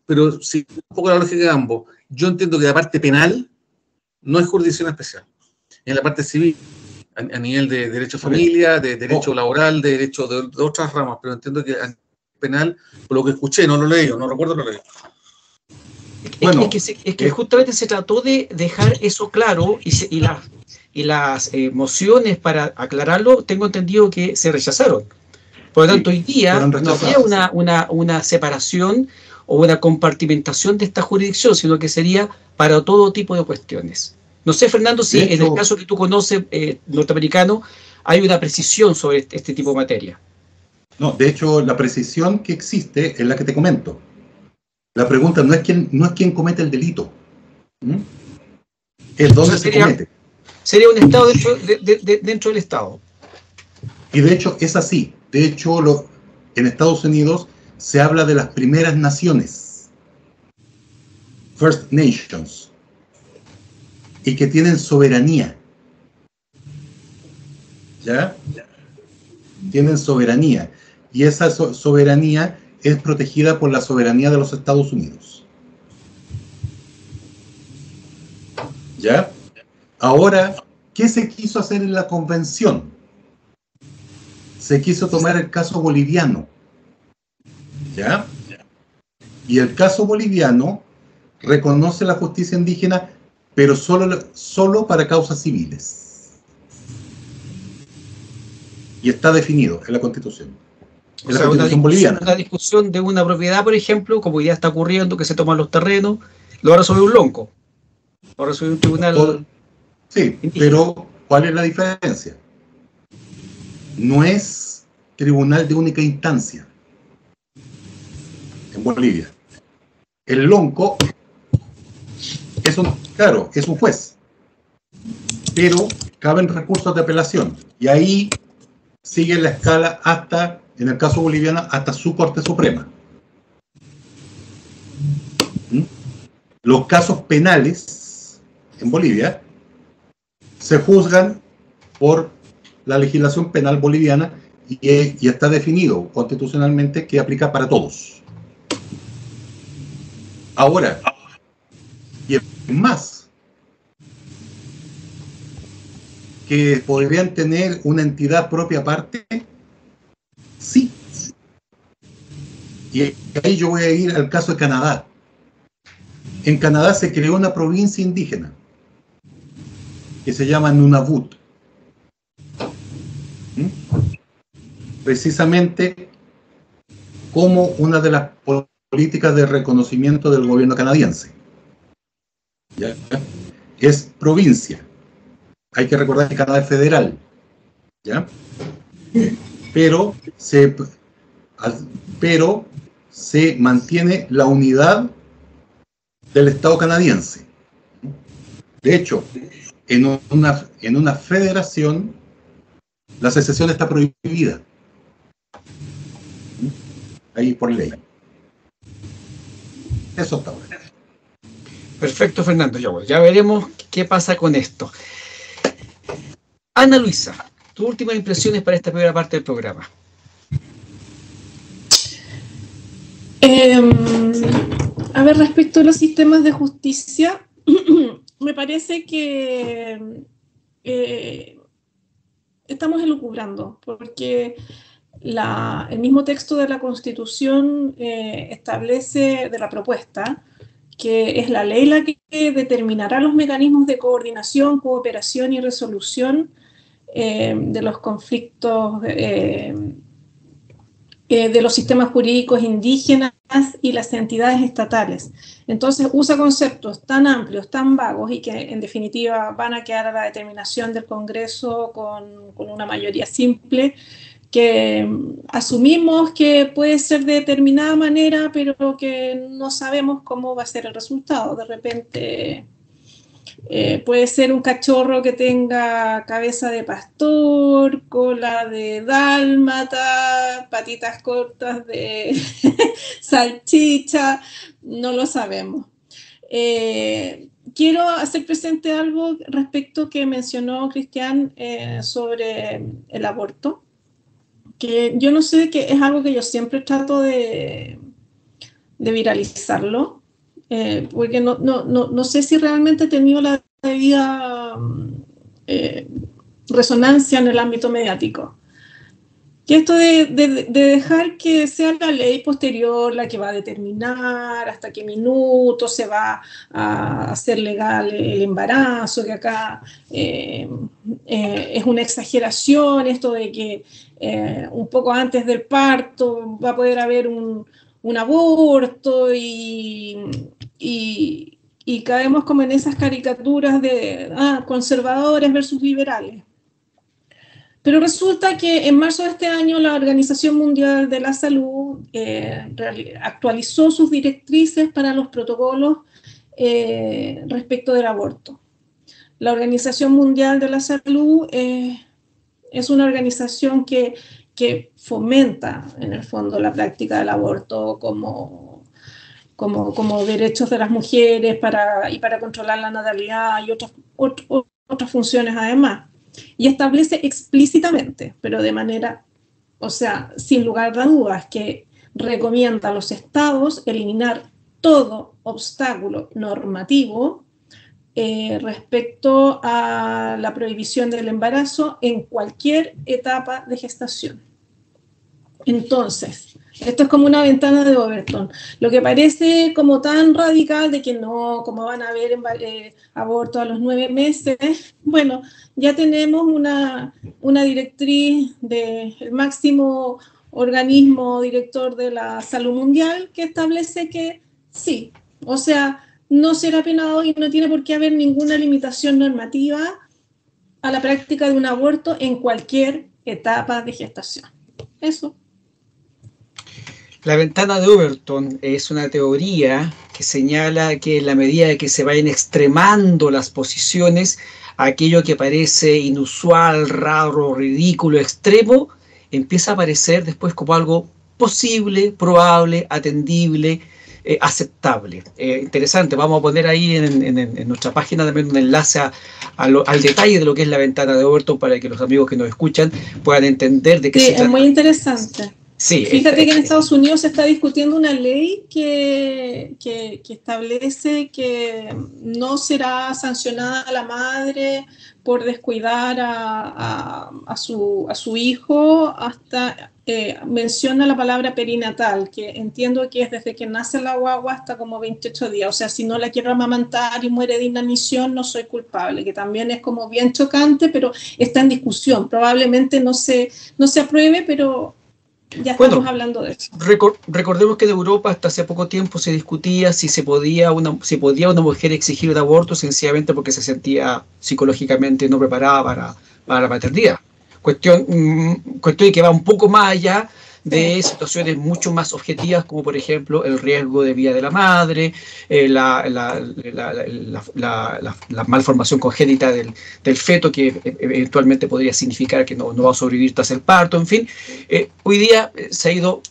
pero sí, un poco la lógica de ambos. Yo entiendo que la parte penal no es jurisdicción especial. En la parte civil, a nivel de derecho de familia, de derecho laboral, de derecho de otras ramas, pero entiendo que a nivel penal, por lo que escuché, no lo leí, no recuerdo lo leí. Bueno, es que justamente se trató de dejar eso claro y las mociones para aclararlo, tengo entendido que se rechazaron. Por lo tanto, hoy día no había una separación o una compartimentación de esta jurisdicción, sino que sería para todo tipo de cuestiones. No sé, Fernando, si en el caso que tú conoces norteamericano hay una precisión sobre este tipo de materia. No, de hecho, la precisión que existe es la que te comento. La pregunta no es quién comete el delito. Es dónde se comete. Sería un Estado dentro del Estado. Y de hecho es así. De hecho, en Estados Unidos se habla de las primeras naciones. First Nations. Y que tienen soberanía. ¿Ya? Tienen soberanía. Y esa soberanía es protegida por la soberanía de los Estados Unidos. ¿Ya? Ahora, ¿qué se quiso hacer en la convención? Se quiso tomar el caso boliviano. ¿Ya? Y el caso boliviano reconoce la justicia indígena, pero solo para causas civiles. Y está definido en la Constitución. O sea, una discusión de una propiedad, por ejemplo, como ya está ocurriendo, que se toman los terrenos, lo va a resolver un lonco. Lo va a resolver un tribunal. Sí, indígena. Pero ¿cuál es la diferencia? No es tribunal de única instancia en Bolivia. El lonco es un juez, pero caben recursos de apelación y ahí sigue la escala hasta, en el caso boliviano, hasta su Corte Suprema. Los casos penales en Bolivia se juzgan por la legislación penal boliviana y está definido constitucionalmente que aplica para todos. Ahora, y es más, que podrían tener una entidad propia aparte, sí. Y ahí yo voy a ir al caso de Canadá. En Canadá se creó una provincia indígena que se llama Nunavut. Precisamente como una de las políticas de reconocimiento del gobierno canadiense. ¿Ya? Es provincia. Hay que recordar que Canadá es federal, ¿ya? Pero se mantiene la unidad del Estado canadiense. De hecho, en una federación, la secesión está prohibida. Ahí por ley. Eso está bueno. Perfecto, Fernando. Ya veremos qué pasa con esto. Ana Luisa, tus últimas impresiones para esta primera parte del programa. A ver, respecto a los sistemas de justicia, me parece que estamos elucubrando, porque el mismo texto de la Constitución establece, de la propuesta, que es la ley la que determinará los mecanismos de coordinación, cooperación y resolución de los conflictos de los sistemas jurídicos indígenas y las entidades estatales. Entonces usa conceptos tan amplios, tan vagos y que en definitiva van a quedar a la determinación del Congreso con una mayoría simple, que asumimos que puede ser de determinada manera, pero que no sabemos cómo va a ser el resultado. De repente puede ser un cachorro que tenga cabeza de pastor, cola de dálmata, patitas cortas de salchicha, no lo sabemos. Quiero hacer presente algo respecto que mencionó Cristian sobre el aborto, que yo no sé, que es algo que yo siempre trato de viralizarlo, porque no sé si realmente he tenido la debida resonancia en el ámbito mediático. Que esto de dejar que sea la ley posterior la que va a determinar hasta qué minuto se va a hacer legal el embarazo, que acá es una exageración, esto de que un poco antes del parto va a poder haber un aborto y caemos como en esas caricaturas de conservadores versus liberales. Pero resulta que en marzo de este año la Organización Mundial de la Salud actualizó sus directrices para los protocolos respecto del aborto. La Organización Mundial de la Salud es una organización que fomenta, en el fondo, la práctica del aborto como derechos de las mujeres y para controlar la natalidad y otras funciones además. Y establece explícitamente, pero de manera, sin lugar a dudas, que recomienda a los estados eliminar todo obstáculo normativo respecto a la prohibición del embarazo en cualquier etapa de gestación. Entonces, esto es como una ventana de Overton. Lo que parece como tan radical de que no, como van a haber abortos a los 9 meses, bueno, ya tenemos una directriz del máximo organismo director de la salud mundial que establece que sí, no será penado y no tiene por qué haber ninguna limitación normativa a la práctica de un aborto en cualquier etapa de gestación. Eso. La ventana de Overton es una teoría que señala que en la medida de que se vayan extremando las posiciones, aquello que parece inusual, raro, ridículo, extremo, empieza a aparecer después como algo posible, probable, atendible, aceptable. Interesante, vamos a poner ahí en nuestra página también un enlace al detalle de lo que es la ventana de Overton para que los amigos que nos escuchan puedan entender de qué se trata. Es muy interesante. Sí, fíjate que en Estados Unidos se está discutiendo una ley que establece que no será sancionada a la madre por descuidar a su hijo hasta, menciona la palabra perinatal, que entiendo que es desde que nace la guagua hasta como 28 días. Si no la quiero amamantar y muere de inanición, no soy culpable, que también es como bien chocante, pero está en discusión. Probablemente no se apruebe, pero ya estamos hablando de eso. Recordemos que en Europa hasta hace poco tiempo se discutía si podía una mujer exigir un aborto sencillamente porque se sentía psicológicamente no preparada para la maternidad. Cuestión que va un poco más allá de situaciones mucho más objetivas, como por ejemplo el riesgo de vida de la madre, la malformación congénita del feto, que eventualmente podría significar que no va a sobrevivir tras el parto, en fin. Hoy día se ha ido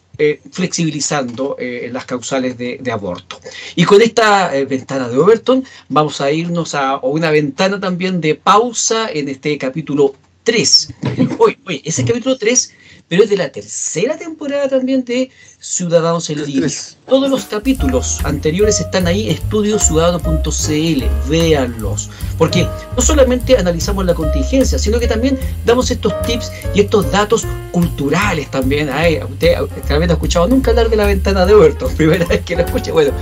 flexibilizando las causales de aborto. Y con esta ventana de Overton vamos a irnos a una ventana también de pausa en este capítulo 3. Oye, ese capítulo 3, pero es de la tercera temporada también de Ciudadanos en Línea. Todos los capítulos anteriores están ahí, estudiociudadano.cl, véanlos, porque no solamente analizamos la contingencia, sino que también damos estos tips y estos datos culturales también. Usted tal vez no ha escuchado nunca hablar de la ventana de Overton, primera vez que lo escucha, bueno,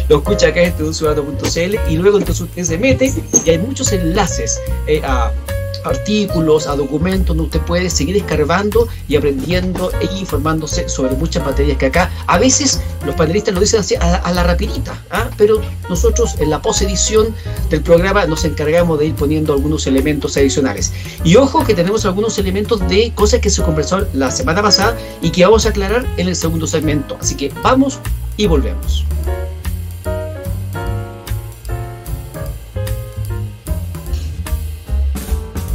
lo escucha acá en estudiociudadano.cl, y luego entonces usted se mete y hay muchos enlaces a artículos, a documentos, donde usted puede seguir escarbando y aprendiendo e informándose sobre muchas materias que acá a veces los panelistas lo dicen así a la rapidita, pero nosotros en la posedición del programa nos encargamos de ir poniendo algunos elementos adicionales. Y ojo que tenemos algunos elementos de cosas que se conversaron la semana pasada y que vamos a aclarar en el segundo segmento. Así que vamos y volvemos.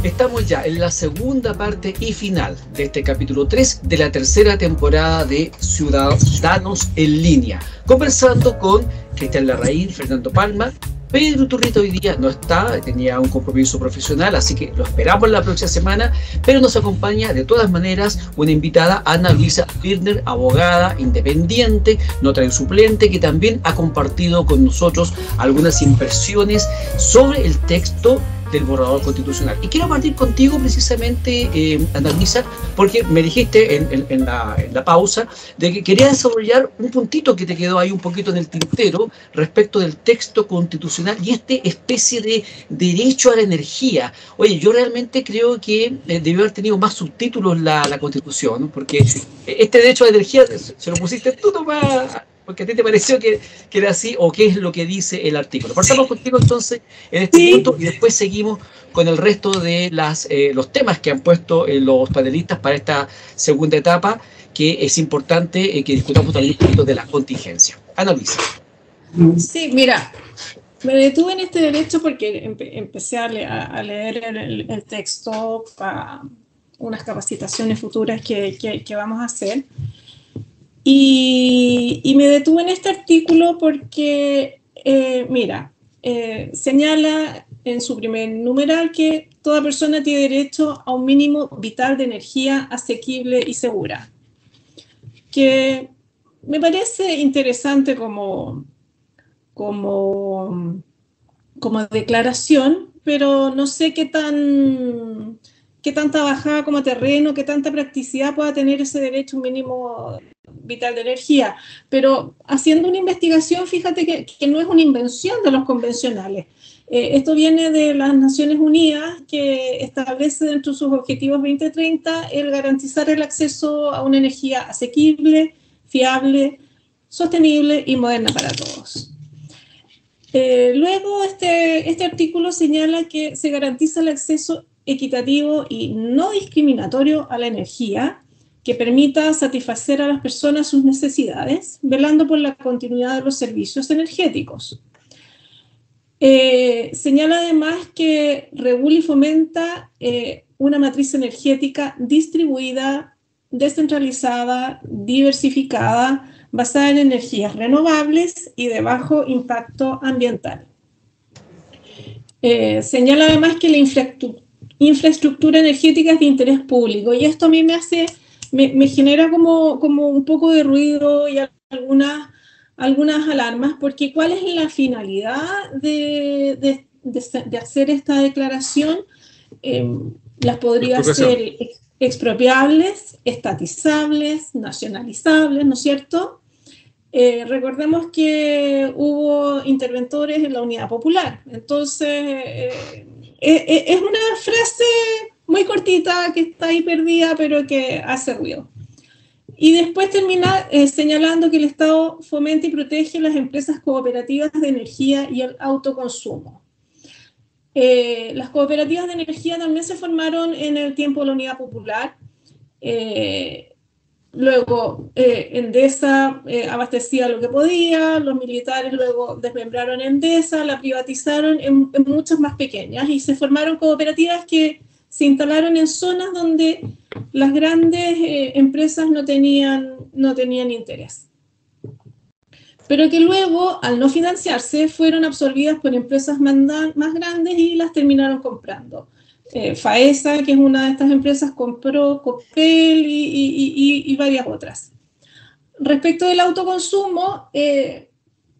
Estamos ya en la segunda parte y final de este capítulo 3 de la tercera temporada de Ciudadanos en Línea, conversando con Cristian Larraín, Fernando Palma. Pedro Turrita hoy día no está, tenía un compromiso profesional, así que lo esperamos la próxima semana, pero nos acompaña de todas maneras una invitada, Ana Luisa Birner, abogada independiente, notary suplente, que también ha compartido con nosotros algunas impresiones sobre el texto del borrador constitucional. Y quiero partir contigo precisamente, Ana Luisa, porque me dijiste en la pausa de que querías desarrollar un puntito que te quedó ahí un poquito en el tintero respecto del texto constitucional y esta especie de derecho a la energía. Oye, yo realmente creo que debió haber tenido más subtítulos la Constitución, ¿no? Porque este derecho a la energía se lo pusiste tú nomás, porque a ti te pareció que era así, o qué es lo que dice el artículo. Partamos contigo entonces en este punto y después seguimos con el resto de los temas que han puesto los panelistas para esta segunda etapa, que es importante que discutamos también un poquito de la contingencia. Ana Luisa. Sí, mira, me detuve en este derecho porque empecé a leer el texto para unas capacitaciones futuras que vamos a hacer. Y me detuve en este artículo porque, señala en su primer numeral que toda persona tiene derecho a un mínimo vital de energía asequible y segura. Que me parece interesante como declaración, pero no sé qué tanta bajada como terreno, qué tanta practicidad pueda tener ese derecho a un mínimo vital de energía. Pero haciendo una investigación, fíjate que no es una invención de los convencionales. Esto viene de las Naciones Unidas, que establece dentro de sus objetivos 2030 el garantizar el acceso a una energía asequible, fiable, sostenible y moderna para todos. Luego, este artículo señala que se garantiza el acceso equitativo y no discriminatorio a la energía, que permita satisfacer a las personas sus necesidades, velando por la continuidad de los servicios energéticos. Señala además que regula y fomenta una matriz energética distribuida, descentralizada, diversificada, basada en energías renovables y de bajo impacto ambiental. Señala además que la infraestructura energética es de interés público, y esto a mí me genera como un poco de ruido y algunas alarmas, porque ¿cuál es la finalidad de hacer esta declaración? Las podría ser expropiables, estatizables, nacionalizables, ¿no es cierto? Recordemos que hubo interventores en la Unidad Popular, entonces es una frase muy cortita que está ahí perdida, pero que hace ruido. Y después termina señalando que el Estado fomenta y protege las empresas cooperativas de energía y el autoconsumo. Las cooperativas de energía también se formaron en el tiempo de la Unidad Popular. Luego, Endesa abastecía lo que podía, los militares luego desmembraron Endesa, la privatizaron en muchas más pequeñas y se formaron cooperativas que se instalaron en zonas donde las grandes empresas no tenían interés. Pero que luego, al no financiarse, fueron absorbidas por empresas más grandes y las terminaron comprando. FAESA, que es una de estas empresas, compró Copel y varias otras. Respecto del autoconsumo,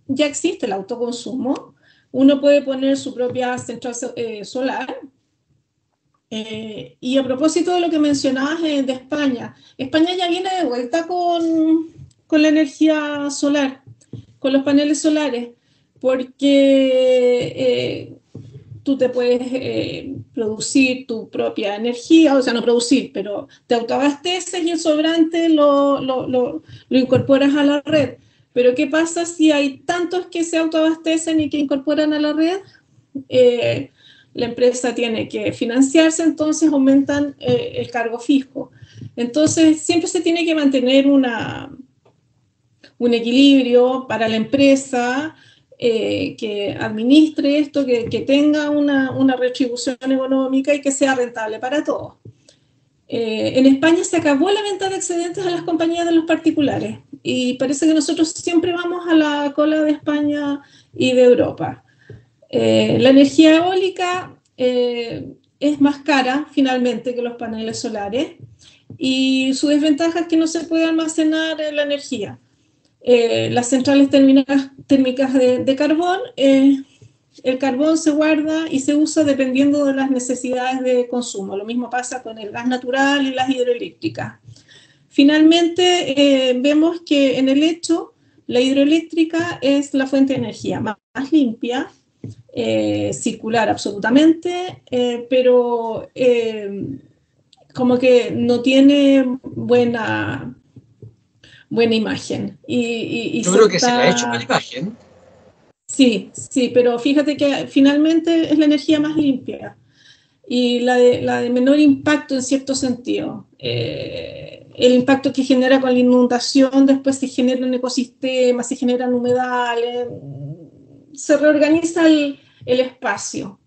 ya existe el autoconsumo. Uno puede poner su propia central solar. Y a propósito de lo que mencionabas de España, España ya viene de vuelta con la energía solar, con los paneles solares, porque tú te puedes producir tu propia energía, o sea, no producir, pero te autoabasteces y el sobrante lo incorporas a la red. Pero ¿qué pasa si hay tantos que se autoabastecen y que incorporan a la red? La empresa tiene que financiarse, entonces aumentan el cargo fijo. Entonces, siempre se tiene que mantener un equilibrio para la empresa que administre esto, que tenga una retribución económica y que sea rentable para todos. En España se acabó la venta de excedentes a las compañías de los particulares y parece que nosotros siempre vamos a la cola de España y de Europa. La energía eólica es más cara finalmente que los paneles solares y su desventaja es que no se puede almacenar la energía. Las centrales térmicas de carbón, el carbón se guarda y se usa dependiendo de las necesidades de consumo. Lo mismo pasa con el gas natural y las hidroeléctricas. Finalmente, vemos que en el hecho la hidroeléctrica es la fuente de energía más limpia, circular absolutamente, pero como que no tiene buena imagen. Yo creo que se le ha hecho buena imagen. Sí, pero fíjate que finalmente es la energía más limpia y la de menor impacto en cierto sentido. El impacto que genera con la inundación, después se genera un ecosistema, se generan humedales, se reorganiza el espacio.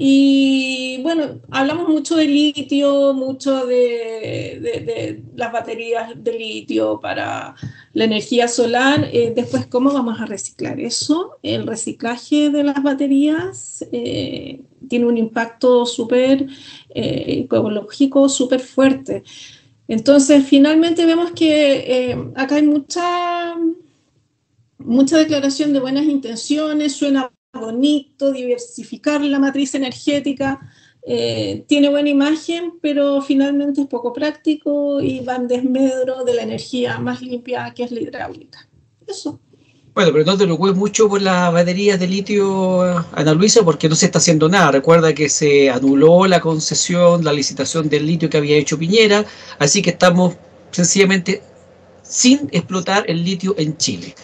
Y bueno, hablamos mucho de litio, mucho de las baterías de litio para la energía solar. Después, ¿cómo vamos a reciclar eso? El reciclaje de las baterías tiene un impacto súper ecológico, súper fuerte. Entonces, finalmente vemos que acá hay mucha declaración de buenas intenciones, suena bonito, diversificar la matriz energética, tiene buena imagen, pero finalmente es poco práctico y va en desmedro de la energía más limpia que es la hidráulica. Eso. Bueno, pero no te preocupes mucho por las baterías de litio, Ana Luisa, porque no se está haciendo nada. Recuerda que se anuló la concesión, la licitación del litio que había hecho Piñera, así que estamos sencillamente sin explotar el litio en Chile.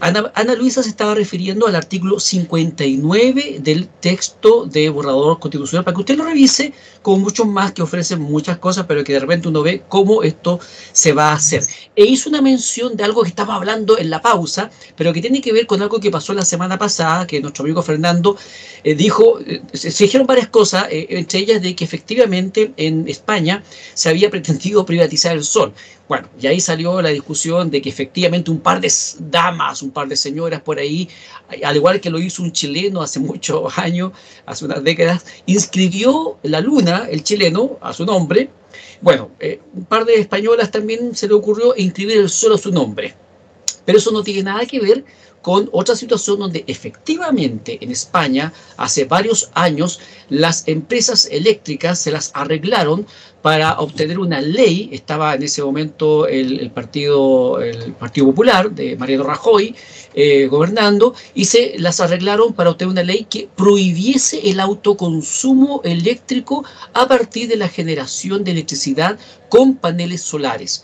Ana Luisa se estaba refiriendo al artículo 59 del texto de borrador constitucional, para que usted lo revise, con muchos más que ofrecen muchas cosas, pero que de repente uno ve cómo esto se va a hacer. E hizo una mención de algo que estaba hablando en la pausa, pero que tiene que ver con algo que pasó la semana pasada, que nuestro amigo Fernando dijo, se dijeron varias cosas, entre ellas de que efectivamente en España se había pretendido privatizar el sol. Bueno, y ahí salió la discusión de que efectivamente un par de damas, un par de señoras por ahí, al igual que lo hizo un chileno hace muchos años, hace unas décadas, inscribió la luna, el chileno, a su nombre. Bueno, un par de españolas también se le ocurrió inscribir el sol a su nombre. Pero eso no tiene nada que ver con otra situación donde efectivamente en España hace varios años las empresas eléctricas se las arreglaron para obtener una ley. Estaba en ese momento el Partido Popular de Mariano Rajoy gobernando, y se las arreglaron para obtener una ley que prohibiese el autoconsumo eléctrico a partir de la generación de electricidad con paneles solares.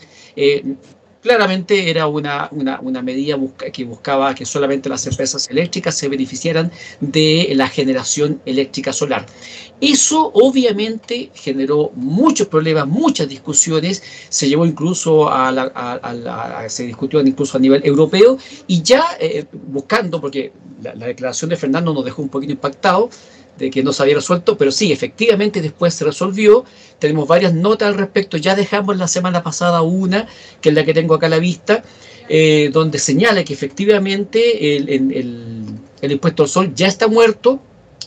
Claramente era una medida que buscaba que solamente las empresas eléctricas se beneficiaran de la generación eléctrica solar. Eso obviamente generó muchos problemas, muchas discusiones, se llevó incluso se discutió incluso a nivel europeo, y ya buscando, porque la declaración de Fernando nos dejó un poquito impactados, de que no se había resuelto, pero sí, efectivamente después se resolvió. Tenemos varias notas al respecto, ya dejamos la semana pasada una, que es la que tengo acá a la vista, donde señala que efectivamente el impuesto al sol ya está muerto.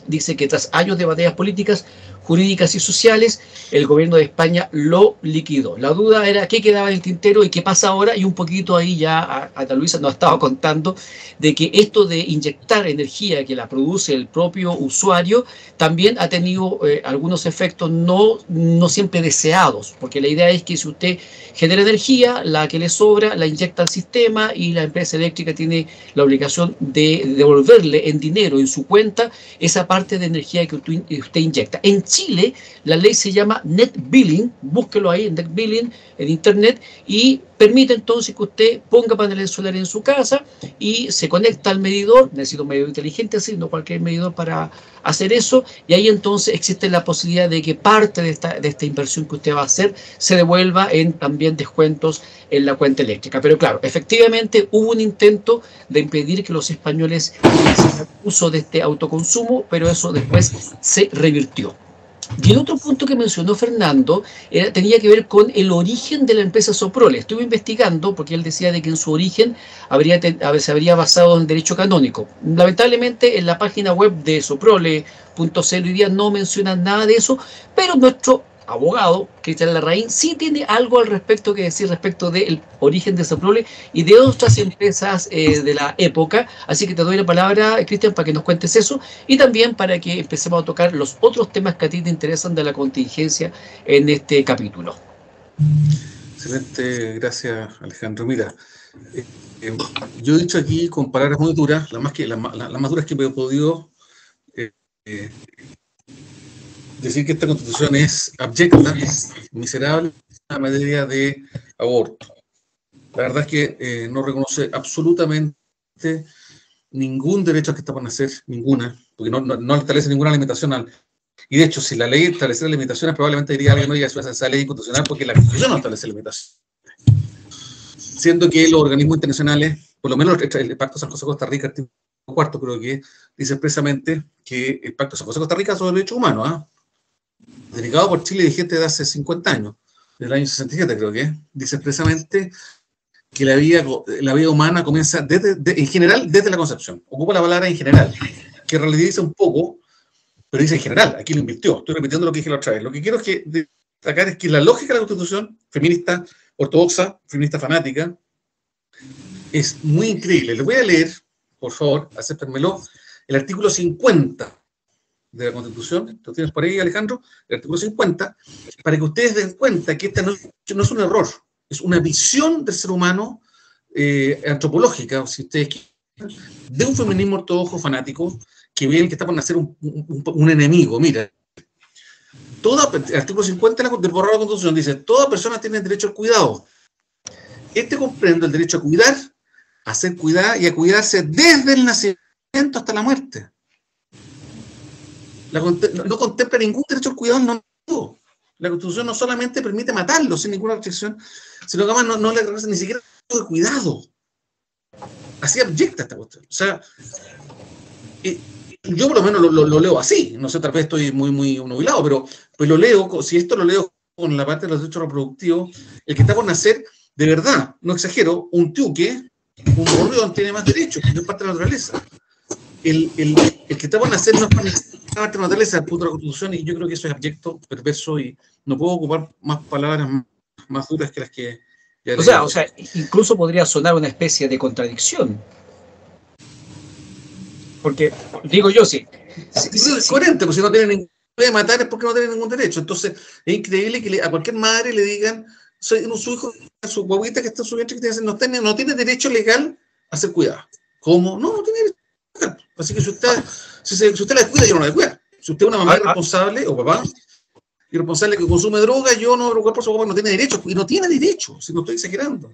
Dice que tras años de batallas políticas, jurídicas y sociales, el gobierno de España lo liquidó. La duda era qué quedaba en el tintero y qué pasa ahora, y un poquito ahí ya Ana Luisa nos estaba contando de que esto de inyectar energía que la produce el propio usuario también ha tenido algunos efectos no siempre deseados, porque la idea es que si usted genera energía, la que le sobra la inyecta al sistema, y la empresa eléctrica tiene la obligación de devolverle en dinero, en su cuenta, esa parte de energía que usted inyecta. En Chile, la ley se llama Net Billing, búsquelo ahí en Net Billing en internet, y permite entonces que usted ponga paneles solares en su casa y se conecta al medidor. Necesita un medidor inteligente, así, no cualquier medidor para hacer eso, y ahí entonces existe la posibilidad de que parte de esta inversión que usted va a hacer se devuelva en también descuentos en la cuenta eléctrica. Pero claro, efectivamente hubo un intento de impedir que los españoles hicieran uso de este autoconsumo, pero eso después se revirtió. Y el otro punto que mencionó Fernando tenía que ver con el origen de la empresa Soprole. Estuve investigando porque él decía de que en su origen se habría basado en el derecho canónico. Lamentablemente en la página web de Soprole.cl hoy día no mencionan nada de eso, pero nuestro abogado, Cristian Larraín, sí tiene algo al respecto que decir respecto del origen de Soprole y de otras empresas de la época. Así que te doy la palabra, Cristian, para que nos cuentes eso, y también para que empecemos a tocar los otros temas que a ti te interesan de la contingencia en este capítulo. Excelente, gracias, Alejandro. Mira, yo he dicho aquí con palabras muy duras, las más duras que me he podido decir, que esta Constitución es abyecta, miserable en materia de aborto. La verdad es que no reconoce absolutamente ningún derecho al que está por nacer, ninguna, porque no establece ninguna limitación y de hecho, si la ley estableciera limitaciones, probablemente diría alguien, no, ya esa ley constitucional, porque la Constitución no establece limitaciones. Siendo que los organismos internacionales, por lo menos el Pacto San José-Costa Rica, artículo 4, creo que dice expresamente que el Pacto San José-Costa Rica sobre los derechos humanos, dedicado por Chile, vigente de hace 50 años, del año 67 creo que, dice expresamente que la vida humana comienza en general desde la concepción. Ocupa la palabra en general, que relativiza un poco, pero dice en general, aquí lo invirtió. Estoy repitiendo lo que dije la otra vez. Lo que quiero destacar es que la lógica de la Constitución, feminista ortodoxa, feminista fanática, es muy increíble. Les voy a leer, por favor, acéptenmelo, el artículo 50 de la Constitución. ¿Lo tienes por ahí, Alejandro? El artículo 50, para que ustedes den cuenta que esta no es un error, es una visión del ser humano antropológica, o si ustedes quieren, de un feminismo ortodoxo fanático que ve que está por nacer un enemigo. Mira, el artículo 50 del borrador de la Constitución dice: toda persona tiene derecho al cuidado. Este comprende el derecho a cuidar, a ser cuidada y a cuidarse desde el nacimiento hasta la muerte. No contempla ningún derecho al cuidado no. La Constitución no solamente permite matarlo sin ninguna restricción, sino que además no le reconoce ni siquiera el derecho de cuidado. Así abyecta esta cuestión. O sea, yo por lo menos lo leo así. No sé, tal vez estoy muy nubilado, pero pues lo leo, si esto lo leo con la parte de los derechos reproductivos, el que está por nacer, de verdad, no exagero, un tiuque, un gorrión tiene más derechos, no es parte de la naturaleza. El que está por nacer no es parte de la naturaleza, el punto de la Constitución, y yo creo que eso es abyecto, perverso, y no puedo ocupar más palabras más duras que las que O sea, incluso podría sonar una especie de contradicción. Porque, digo yo, sí. Es coherente, pues si no tiene ningún derecho de matar es porque no tiene ningún derecho. Entonces, es increíble que a cualquier madre le digan, su hijo, su guaguita que está en su vientre, que no tiene derecho legal a ser cuidada. ¿Cómo? No tiene derecho legal. Así que si usted la descuida, yo no la descuida. Si usted es una mamá irresponsable, o papá, irresponsable que consume droga, yo no me preocupo por su papá, no tiene derecho. Y no tiene derecho, si no estoy exagerando.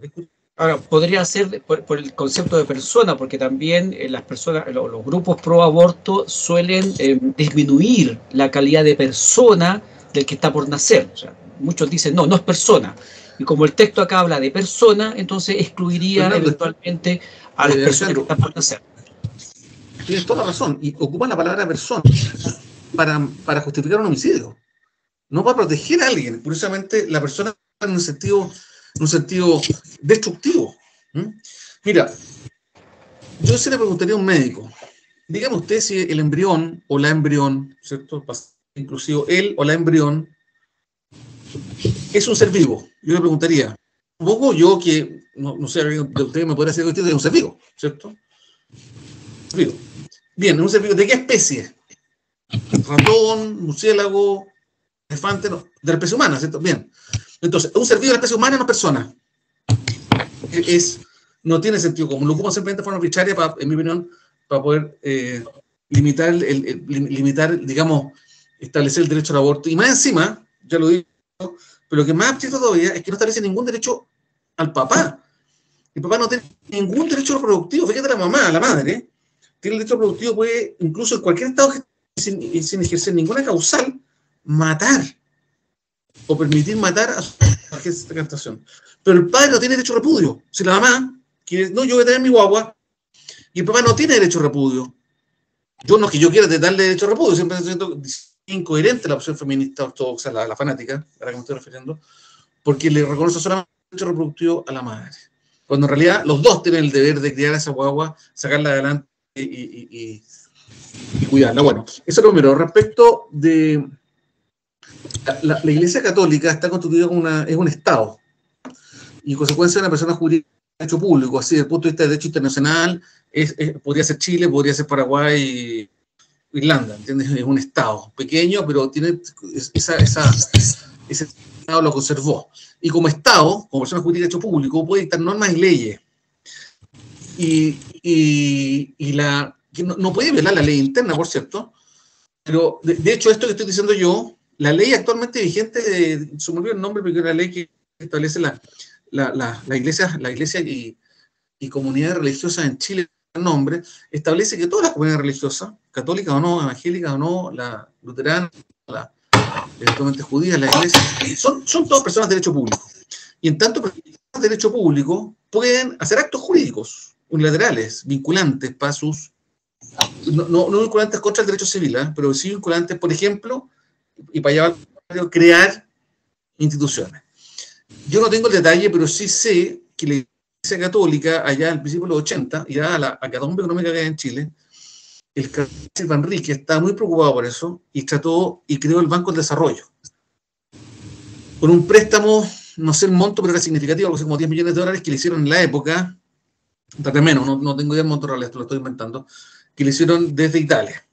Ahora, podría ser por el concepto de persona, porque también las personas, los grupos pro aborto suelen disminuir la calidad de persona del que está por nacer. O sea, muchos dicen, no es persona. Y como el texto acá habla de persona, entonces excluiría eventualmente a las personas que están por nacer. Tienes toda la razón. Y ocupan la palabra persona para justificar un homicidio. No para proteger a alguien. Curiosamente, la persona en un sentido destructivo. Mira, yo se le preguntaría a un médico, dígame usted si el embrión o la embrión, ¿cierto? Inclusive él o la embrión es un ser vivo. Yo le preguntaría, supongo yo que, no sé, usted me podría decir que es un ser vivo, ¿cierto? Vivo. Bien, un ser vivo, ¿de qué especie? Ratón, murciélago, elefante, no, de la especie humana, ¿cierto? Bien. Entonces, un ser vivo de la especie humana no es persona. No tiene sentido común. Lo ocupan simplemente de forma arbitraria, en mi opinión, para poder limitar, digamos, establecer el derecho al aborto. Y más encima, ya lo digo, pero lo que más absurdo todavía es que no establece ningún derecho al papá. El papá no tiene ningún derecho reproductivo. Fíjate, la mamá, la madre, tiene el derecho reproductivo, puede, incluso en cualquier estado, sin ejercer ninguna causal, matar o permitir matar a su gestación. Pero el padre no tiene derecho a repudio. Si la mamá quiere, no, yo voy a tener mi guagua, y el papá no tiene derecho a repudio. Yo no es que yo quiera darle derecho a repudio, siempre siento incoherente la opción feminista ortodoxa, la fanática, a la que me estoy refiriendo, porque le reconoce solamente el derecho reproductivo a la madre. Cuando en realidad los dos tienen el deber de criar a esa guagua, sacarla adelante y cuidarla. Bueno, eso es lo primero. Respecto de la Iglesia Católica, está constituida como es un Estado, y en consecuencia una persona jurídica de derecho público, así desde el punto de vista de derecho internacional, podría ser Chile, podría ser Paraguay, Irlanda, ¿entiendes? Es un Estado pequeño, pero tiene ese Estado lo conservó. Y como Estado, como persona jurídica de derecho público, puede dictar normas y leyes. Que no puede violar la ley interna, por cierto, pero de hecho esto que estoy diciendo yo, la ley actualmente vigente, se me olvidó el nombre, porque es la ley que establece la iglesia y comunidades religiosas en Chile, el nombre, establece que todas las comunidades religiosas, católicas o no, evangélicas o no, la luterana, eventualmente judías, la iglesia, son todas personas de derecho público. Y en tanto personas de derecho público pueden hacer actos jurídicos unilaterales, vinculantes para sus, no vinculantes contra el derecho civil, pero sí vinculantes, por ejemplo, y para llevar a crear instituciones. Yo no tengo el detalle, pero sí sé que la Iglesia Católica, allá al principio de los 80, y dada la catombe económica que hay en Chile, el cardenal Silva Enrique estaba muy preocupado por eso y trató y creó el Banco del Desarrollo. Con un préstamo, no sé el monto, pero era significativo, algo así como $10 millones que le hicieron en la época, tal menos, no tengo idea del monto real, esto lo estoy inventando, que le hicieron desde Italia.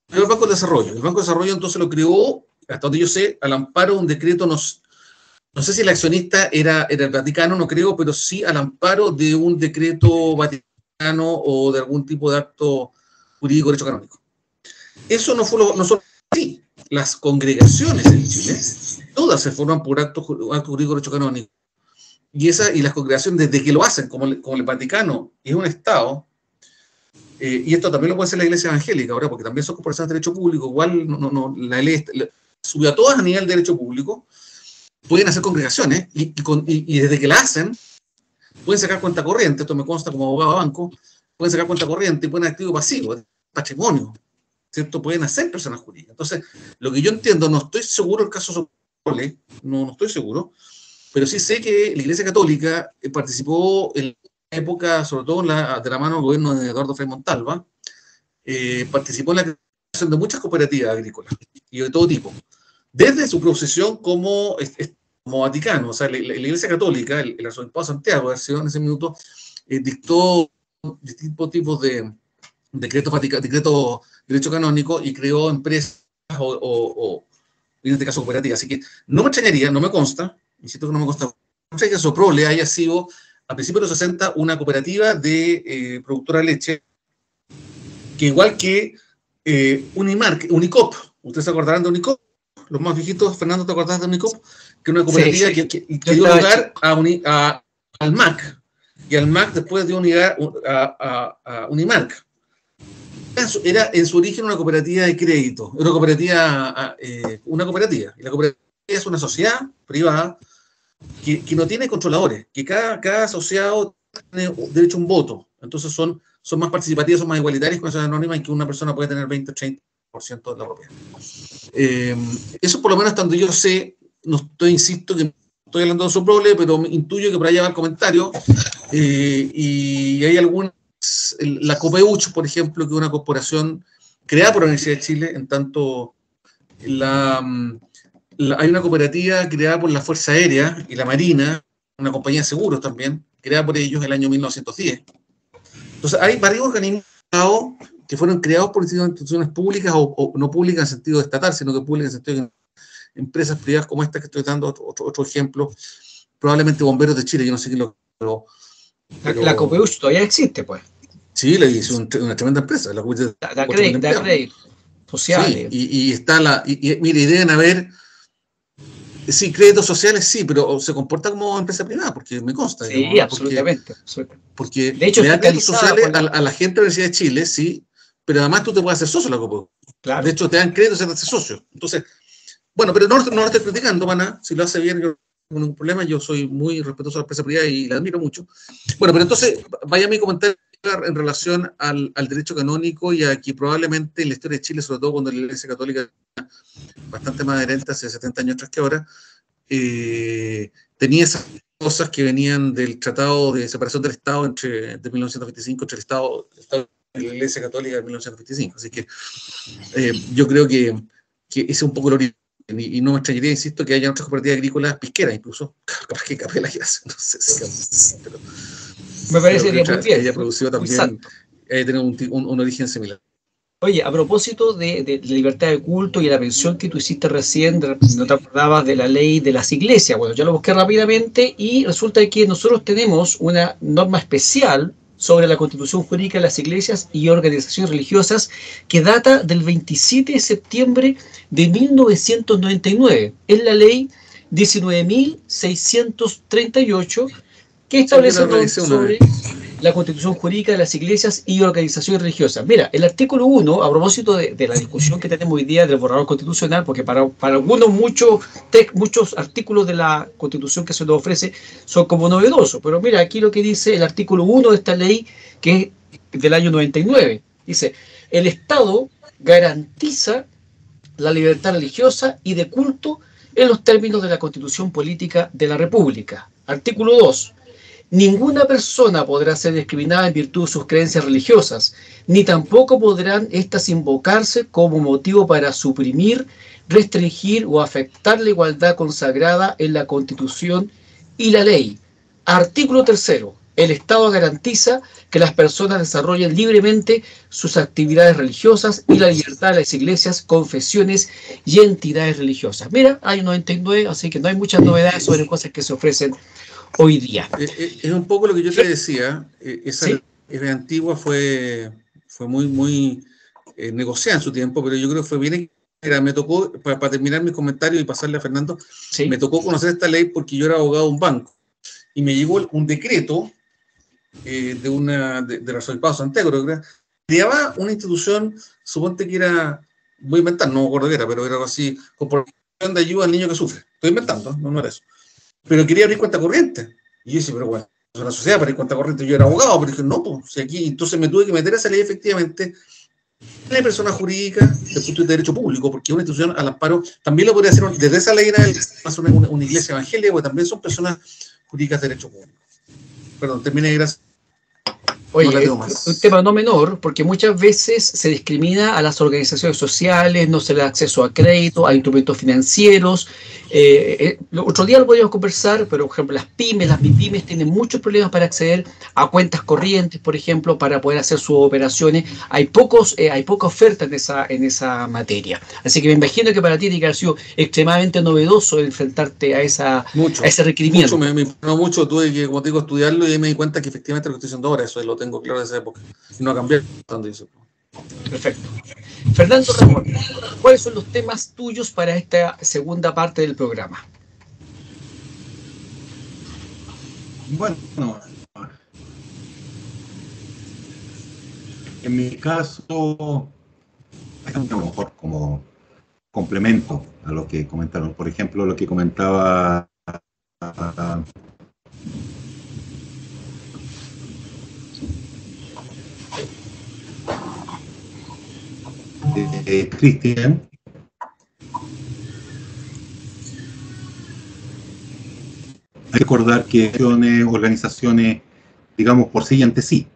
Pero el Banco del Desarrollo. El Banco del Desarrollo entonces lo creó, hasta donde yo sé, al amparo de un decreto, no sé si el accionista era el Vaticano, no creo, pero sí al amparo de un decreto vaticano o de algún tipo de acto jurídico derecho canónico. Eso no solo así. Las congregaciones en Chile, todas se forman por acto jurídico derecho canónico. Y las congregaciones, desde que lo hacen, como el Vaticano es un Estado, y esto también lo puede hacer la Iglesia Evangélica ahora, porque también son corporaciones de derecho público, igual la ley subió a todas a nivel de derecho público, pueden hacer congregaciones, y desde que la hacen, pueden sacar cuenta corriente, esto me consta como abogado de banco, pueden sacar cuenta corriente y pueden activo pasivo, patrimonio, ¿cierto? Pueden hacer personas jurídicas. Entonces, lo que yo entiendo, no estoy seguro del caso Sole, no estoy seguro, pero sí sé que la Iglesia Católica participó en la época, sobre todo de la mano del gobierno de Eduardo Frei Montalva, participó en la creación de muchas cooperativas agrícolas y de todo tipo, desde su procesión como como Vaticano, o sea, la Iglesia Católica, el arzobispado de Santiago, en ese minuto, dictó distintos tipos de decretos de derecho canónico y creó empresas o en este caso cooperativas. Así que no me extrañaría, no me consta, insisto que no me consta, que Soprole haya sido a principios de los 60 una cooperativa de productora de leche, que igual que Unicop, ustedes se acordarán de Unicop, los más viejitos, Fernando, ¿te acordás de Unicop? Que una cooperativa sí. que dio lugar al MAC, y al MAC después dio lugar a Unimark. Era en su origen una cooperativa de crédito, una cooperativa, y la cooperativa es una sociedad privada que no tiene controladores, que cada asociado tiene derecho a un voto, entonces son más participativas, son más igualitarias con sociedad anónima, en que una persona puede tener 20 o 30% de la propiedad. Eso por lo menos tanto yo sé, no estoy, insisto, que estoy hablando de Soprole, pero intuyo que por allá va el comentario, y hay algunas, la Copeuch, por ejemplo, que es una corporación creada por la Universidad de Chile, en tanto hay una cooperativa creada por la Fuerza Aérea y la Marina, una compañía de seguros también, creada por ellos en el año 1910. Entonces hay varios organismos que fueron creados por instituciones públicas o no públicas en sentido estatal, sino que públicas en sentido de empresas privadas como esta que estoy dando, otro ejemplo, probablemente Bomberos de Chile, yo no sé quién lo... Pero la Copeuch todavía existe, pues. Sí, le hizo una tremenda empresa. La da crédito sociales. Sí, y está mire, y deben haber, sí, créditos sociales, sí, pero se comporta como empresa privada, porque me consta. Sí, digamos, absolutamente. Porque de hecho, le dan créditos sociales a la gente de la Universidad de Chile, sí, pero además tú te puedes hacer socio de la Copeuch. Claro. De hecho, te dan créditos y te haces socio. Entonces, bueno, pero no lo estoy criticando, maná. Si lo hace bien, yo no tengo ningún problema. Yo soy muy respetuoso de la empresa privada y la admiro mucho. Bueno, pero entonces, vaya a mi comentario en relación al derecho canónico y a que probablemente en la historia de Chile, sobre todo cuando la Iglesia Católica era bastante más adherente hace 70 años atrás que ahora, tenía esas cosas que venían del Tratado de Separación del Estado de 1925 entre el Estado y la Iglesia Católica de 1925. Así que yo creo que ese es un poco el origen. Y no me extrañaría, insisto, que haya otras cooperativas agrícolas pesqueras, incluso, capaz que Capela ya hace, no sé si pero me parece que muy bien. Ella produció también, tiene un origen similar. Oye, a propósito de libertad de culto y la mención que tú hiciste recién, no te acordabas de la ley de las iglesias. Bueno, yo lo busqué rápidamente y resulta que nosotros tenemos una norma especial sobre la constitución jurídica de las iglesias y organizaciones religiosas que data del 27 de septiembre de 1999. Es la ley 19.638 que establece sobre la constitución jurídica de las iglesias y organizaciones religiosas. Mira, el artículo 1, a propósito de la discusión que tenemos hoy día del borrador constitucional, porque para algunos muchos artículos de la constitución que se nos ofrece son como novedosos, pero mira, aquí lo que dice el artículo 1 de esta ley, que es del año 99, dice, el Estado garantiza la libertad religiosa y de culto en los términos de la Constitución Política de la República. Artículo 2. Ninguna persona podrá ser discriminada en virtud de sus creencias religiosas, ni tampoco podrán éstas invocarse como motivo para suprimir, restringir o afectar la igualdad consagrada en la Constitución y la ley. Artículo 3. El Estado garantiza que las personas desarrollen libremente sus actividades religiosas y la libertad de las iglesias, confesiones y entidades religiosas. Mira, hay 99, así que no hay muchas novedades sobre cosas que se ofrecen hoy día. Es un poco lo que yo te decía, esa ley antigua fue muy negociada en su tiempo, pero yo creo que fue bien. Me tocó, para terminar mi comentario y pasarle a Fernando, me tocó conocer esta ley porque yo era abogado de un banco y me llegó un decreto de arzobispado de Santiago, creo que creaba una institución, suponte que era, voy a inventar, no me acuerdo qué era, pero era algo así, corporación de ayuda al niño que sufre. Estoy inventando, no era eso. Pero quería abrir cuenta corriente. Y yo decía, pero bueno, es una sociedad para abrir cuenta corriente. Yo era abogado, pero dije, no, pues, si aquí. Entonces me tuve que meter a esa ley, efectivamente. La persona jurídica, desde el punto de derecho público, porque una institución al amparo también lo podría hacer desde esa ley, una iglesia evangélica, porque también son personas jurídicas de derecho público. Perdón, terminé, gracias. Oye, no la tengo es más. un tema no menor, porque muchas veces se discrimina a las organizaciones sociales, no se le da acceso a crédito, a instrumentos financieros. Otro día lo podríamos conversar, pero por ejemplo las pymes, las MIPYMES tienen muchos problemas para acceder a cuentas corrientes, por ejemplo, para poder hacer sus operaciones. Hay poca oferta en esa materia. Así que me imagino que para ti tiene que haber sido extremadamente novedoso enfrentarte a ese requerimiento. Me impresionó mucho, tuve que, como te digo, estudiarlo y ahí me di cuenta que efectivamente lo que estoy haciendo ahora, eso lo tengo claro de esa época. Y no ha cambiado tanto eso. Perfecto. Fernando Ramón, ¿cuáles son los temas tuyos para esta segunda parte del programa? Bueno, en mi caso, a lo mejor como complemento a lo que comentaron, por ejemplo, lo que comentaba Cristian, hay que recordar que organizaciones, digamos, por sí y ante sí.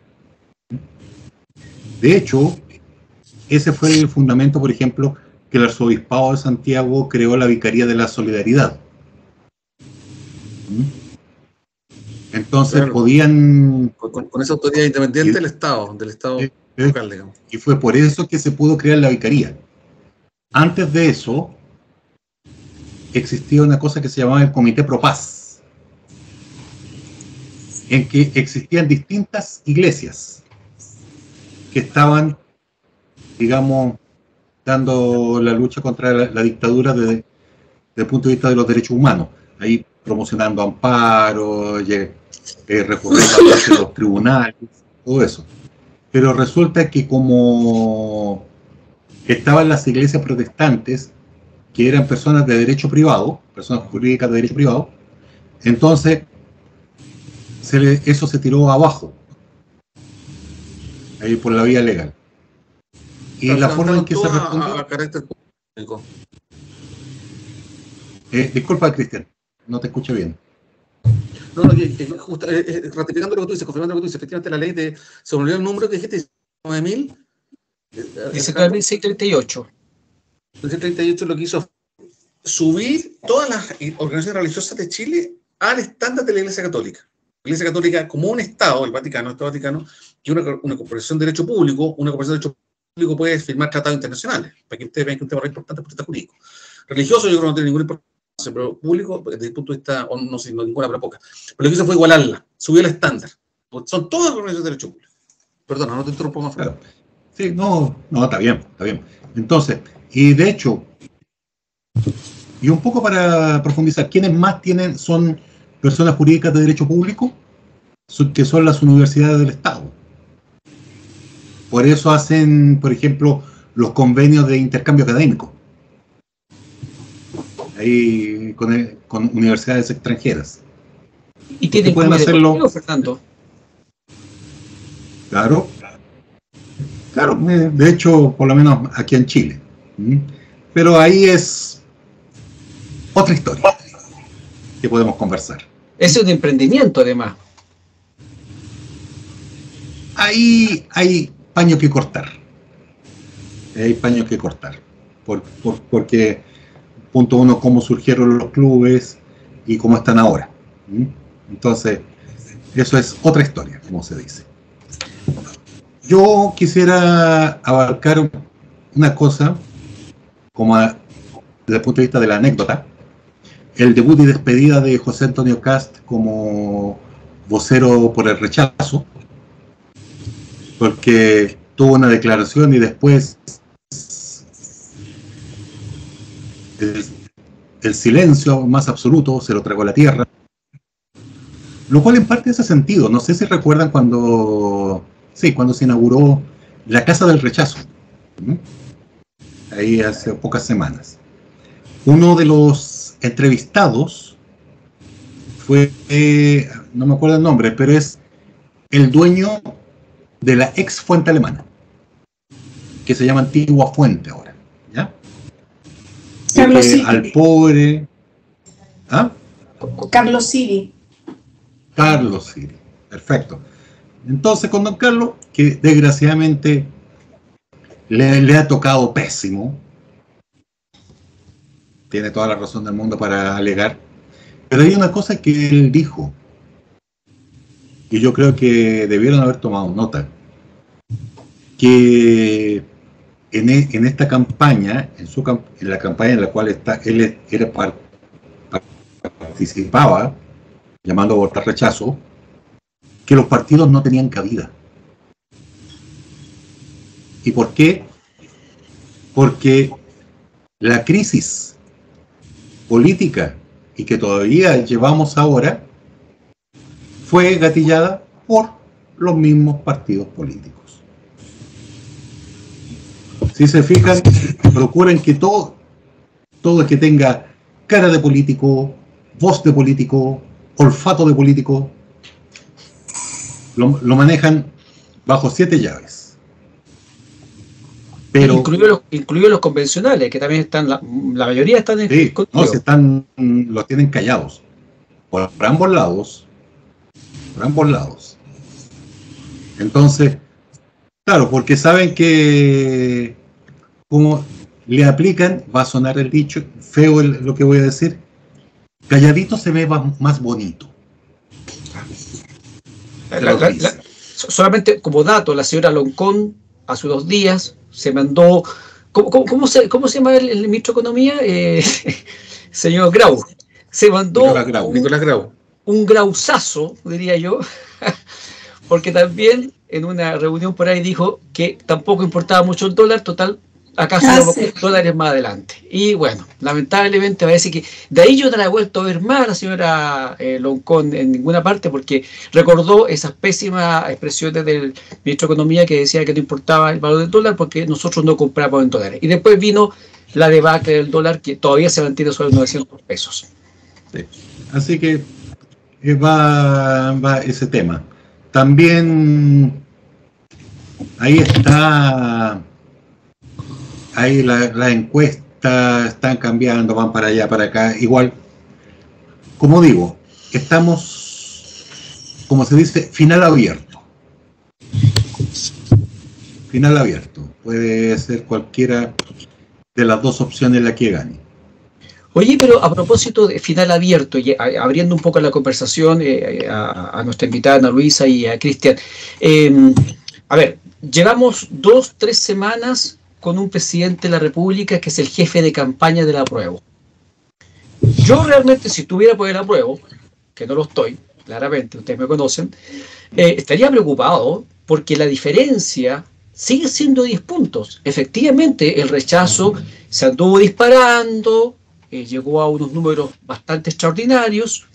De hecho, ese fue el fundamento, por ejemplo, que el Arzobispado de Santiago creó la Vicaría de la Solidaridad. Entonces claro, podían... Con esa autoridad independiente del Estado local, digamos. Y fue por eso que se pudo crear la Vicaría. Antes de eso, existía una cosa que se llamaba el Comité Pro Paz, en que existían distintas iglesias que estaban, digamos, dando la lucha contra la dictadura desde el punto de vista de los derechos humanos, ahí promocionando amparo, recurriendo a los tribunales, todo eso. Pero resulta que como estaban las iglesias protestantes, que eran personas de derecho privado, personas jurídicas de derecho privado, entonces eso se tiró abajo, ahí por la vía legal. Y la forma en que se respondió... a carácter público. Disculpa, Cristian, no te escucho bien. No, ratificando lo que tú dices, confirmando lo que tú dices, efectivamente la ley se volvió el número que dijiste, 9.000. 19.638. 1938 lo que hizo subir todas las organizaciones religiosas de Chile al estándar de la Iglesia Católica. La Iglesia Católica como un Estado, el Estado Vaticano, que una corporación de derecho público, puede firmar tratados internacionales, para que ustedes vean que es un tema muy importante por el jurídico. Religioso yo creo que no tiene ninguna importancia, pero público, desde el punto de vista, no sé, no ninguna, pero poca. Pero lo que hizo fue igualarla, subió el estándar. Son todas organizaciones de derecho público. Perdona, no te interrumpo más. Claro. Sí, no, está bien. Entonces, y de hecho, y un poco para profundizar, ¿quiénes más son personas jurídicas de derecho público? Que son las universidades del Estado. Por eso hacen, por ejemplo, los convenios de intercambio académico. Ahí con universidades extranjeras. Y tienen pueden hacerlo, Fernando. Claro, de hecho, por lo menos aquí en Chile. Pero ahí es otra historia que podemos conversar. Es un emprendimiento, además. Ahí hay paño que cortar. Porque, punto uno, cómo surgieron los clubes y cómo están ahora. Entonces, eso es otra historia, como se dice. Yo quisiera abarcar una cosa, como desde el punto de vista de la anécdota, el debut y despedida de José Antonio Kast como vocero por el rechazo, porque tuvo una declaración y después el silencio más absoluto se lo tragó la tierra, lo cual en parte hace sentido. No sé si recuerdan cuando se inauguró la Casa del Rechazo, ahí hace pocas semanas. Uno de los entrevistados fue, no me acuerdo el nombre, pero es el dueño de la ex fuente alemana, que se llama Antigua Fuente ahora, ¿ya? Carlos Siri. Al pobre... Carlos Siri. Carlos Siri, perfecto. Entonces con don Carlos, que desgraciadamente le ha tocado pésimo, tiene toda la razón del mundo para alegar, pero hay una cosa que él dijo, y yo creo que debieron haber tomado nota, que en esta campaña, en la campaña en la cual él participaba, llamando a votar rechazo, que los partidos no tenían cabida. ¿Y por qué? Porque la crisis política y que todavía llevamos ahora fue gatillada por los mismos partidos políticos. Si se fijan, procuran que todo el que tenga cara de político, voz de político, olfato de político, lo manejan bajo 7 llaves. Pero incluidos los convencionales, que también están, la mayoría están en sí, los tienen callados por ambos lados. Entonces, claro, porque saben que como le aplican, va a sonar el dicho, feo lo que voy a decir, calladito se ve más bonito. Solamente como dato, la señora Loncón hace unos días se mandó, ¿cómo se llama el ministro de Economía? Señor Grau. Se mandó Nicolás Grau. Un grauzazo, diría yo, porque también en una reunión por ahí dijo que tampoco importaba mucho el dólar, total, acaso dólares más adelante. Y bueno, lamentablemente parece que de ahí yo no la he vuelto a ver más a la señora Loncón en ninguna parte, porque recordó esas pésimas expresiones del ministro de Economía que decía que no importaba el valor del dólar porque nosotros no compramos en dólares. Y después vino la debacle del dólar que todavía se mantiene sobre 900 pesos. Sí. Así que va ese tema. También ahí está, ahí las encuestas están cambiando, van para allá, para acá. Igual, como digo, estamos, como se dice, final abierto. Final abierto. Puede ser cualquiera de las dos opciones la que gane. Oye, pero a propósito de final abierto y abriendo un poco la conversación a nuestra invitada Ana Luisa y a Cristian, a ver, llevamos 2-3 semanas con un presidente de la República que es el jefe de campaña del apruebo. Yo realmente, si estuviera por el apruebo, que no lo estoy, claramente, ustedes me conocen, estaría preocupado porque la diferencia sigue siendo 10 puntos. Efectivamente, el rechazo se anduvo disparando, llegó a unos números bastante extraordinarios,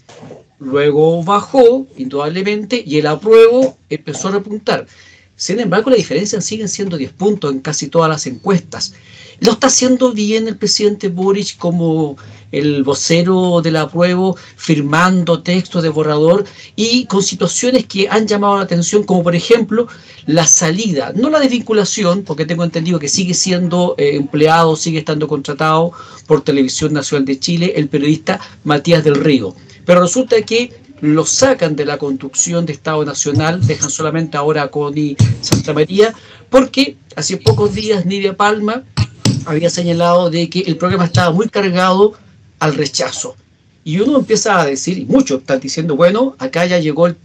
luego bajó, indudablemente, y el apruebo empezó a repuntar. Sin embargo, la diferencia siguen siendo 10 puntos en casi todas las encuestas. Lo está haciendo bien el presidente Boric como el vocero del apruebo, firmando textos de borrador y con situaciones que han llamado la atención, como por ejemplo la salida, no la desvinculación, porque tengo entendido que sigue siendo empleado, sigue estando contratado por Televisión Nacional de Chile, el periodista Matías del Río. Pero resulta que lo sacan de la construcción de Estado Nacional, dejan solamente ahora a Connie Santamaría, porque hace pocos días Nidia Palma había señalado de que el programa estaba muy cargado al rechazo. Y uno empieza a decir, y muchos están diciendo, bueno, acá ya llegó el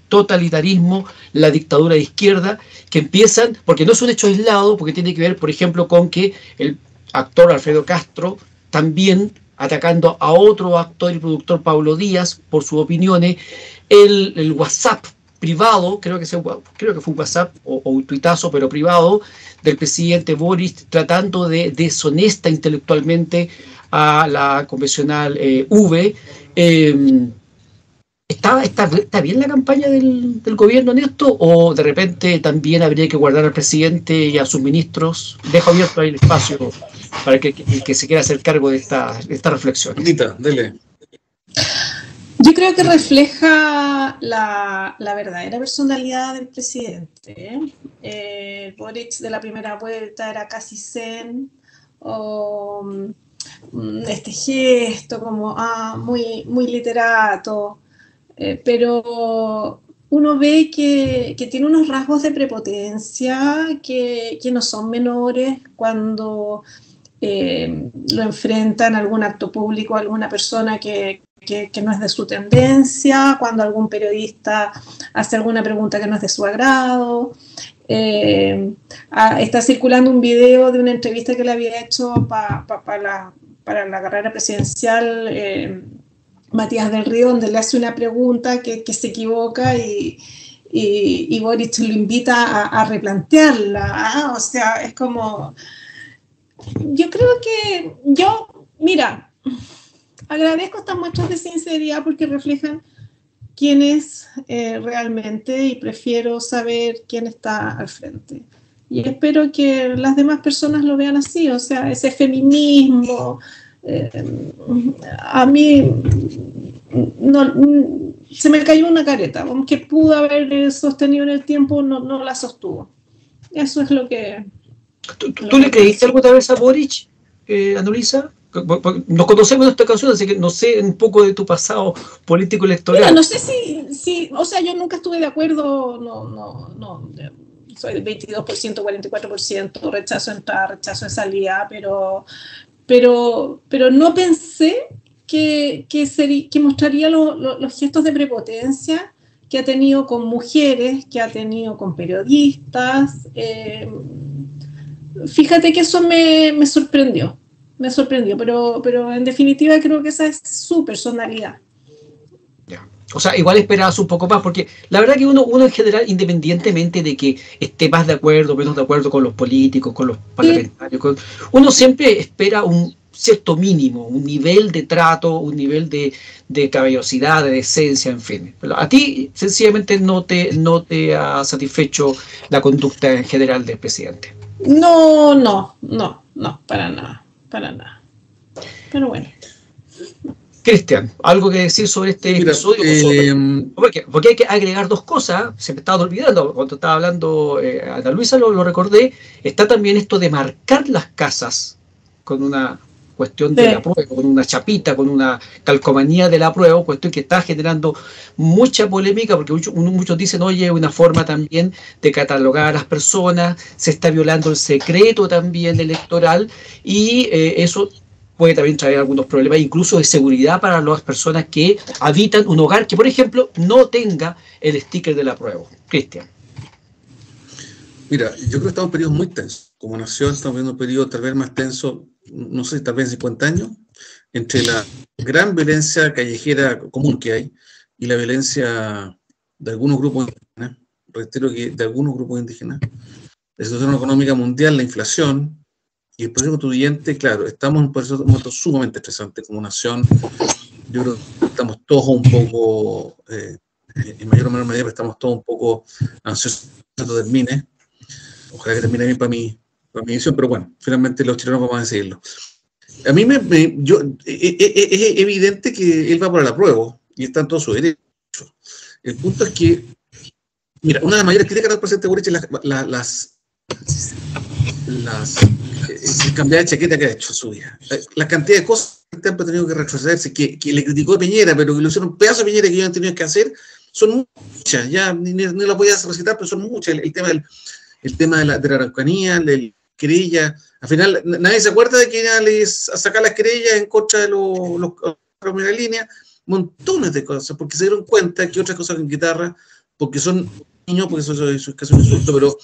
totalitarismo, la dictadura de izquierda, que empiezan, porque no es un hecho aislado, porque tiene que ver, por ejemplo, con que el actor Alfredo Castro también atacando a otro actor y productor, Pablo Díaz, por sus opiniones, el WhatsApp privado, creo que fue un WhatsApp o un tuitazo, pero privado, del presidente Boris, tratando de deshonesta intelectualmente a la convencional V. ¿Está bien la campaña del gobierno en esto? ¿O de repente también habría que guardar al presidente y a sus ministros? Dejo abierto ahí el espacio para que se quiera hacer cargo de esta reflexión. Anita, dele. Yo creo que refleja la verdadera personalidad del presidente. Boric de la primera vuelta era casi zen, o este gesto como muy, muy literato, pero uno ve que tiene unos rasgos de prepotencia que no son menores cuando lo enfrentan a algún acto público, a alguna persona que no es de su tendencia, cuando algún periodista hace alguna pregunta que no es de su agrado. Está circulando un video de una entrevista que le había hecho para la carrera presidencial Matías del Río, donde le hace una pregunta que se equivoca y Boric lo invita a replantearla. O sea, es como... Yo creo que mira, agradezco estas muestras de sinceridad porque reflejan quién es realmente, y prefiero saber quién está al frente. Y espero que las demás personas lo vean así, o sea, ese feminismo, a mí se me cayó una careta, aunque pudo haber sostenido en el tiempo, no la sostuvo. Eso es lo que... ¿Tú le creíste alguna vez a Boric, Ana Luisa? Nos conocemos en esta ocasión, así que no sé un poco de tu pasado político electoral. Mira, no sé si, o sea, yo nunca estuve de acuerdo, no, soy del 22%, 44%, rechazo entrada, rechazo de salida, pero no pensé que mostraría los gestos de prepotencia que ha tenido con mujeres, que ha tenido con periodistas. Fíjate que eso me sorprendió, pero en definitiva creo que esa es su personalidad. Ya. O sea, igual esperabas un poco más, porque la verdad que uno en general, independientemente de que esté más de acuerdo o menos de acuerdo con los políticos, con los parlamentarios, uno siempre espera un cierto mínimo, un nivel de trato, un nivel de caballerosidad, de decencia, en fin. Pero a ti sencillamente no te ha satisfecho la conducta en general del presidente. No, para nada. Pero bueno. Cristian, ¿algo que decir sobre este episodio? Porque hay que agregar dos cosas, se me estaba olvidando, cuando estaba hablando Ana Luisa lo recordé, está también esto de marcar las casas con una cuestión de la prueba, con una chapita, con una calcomanía de la prueba, cuestión que está generando mucha polémica, porque muchos dicen, oye, una forma también de catalogar a las personas, se está violando el secreto también electoral, y eso puede también traer algunos problemas, incluso de seguridad para las personas que habitan un hogar que, por ejemplo, no tenga el sticker de la prueba. Cristian. Mira, yo creo que estamos en periodos muy tensos. Como nación estamos viendo un periodo tal vez más tenso, no sé, tal vez 50 años, entre la gran violencia callejera común que hay y la violencia de algunos grupos indígenas, reitero que de algunos grupos indígenas, la situación económica mundial, la inflación y el proceso constituyente. Claro, estamos en un momento sumamente estresante como nación. Yo creo que estamos todos un poco, en mayor o menor medida, pero estamos todos un poco ansiosos que esto termine. Ojalá que termine bien para mi edición, pero bueno, finalmente los chilenos vamos a decidirlo. A mí es evidente que él va por el apruebo y está en todo su derecho. El punto es que, mira, una de las mayores críticas del presidente Boric es el cambiar de chaqueta que ha hecho en su vida. La cantidad de cosas que han tenido que retrocederse, que le criticó a Piñera, pero que lo hicieron un pedazo de Piñera que ellos han tenido que hacer, son muchas, ya ni las voy a recitar, pero son muchas. El tema de la Araucanía, del querella, al final nadie se acuerda de que iban a sacar las querellas en contra de los primeras líneas, montones de cosas, porque se dieron cuenta que otras cosas con guitarra, porque son niños, porque eso es casi un insulto, pero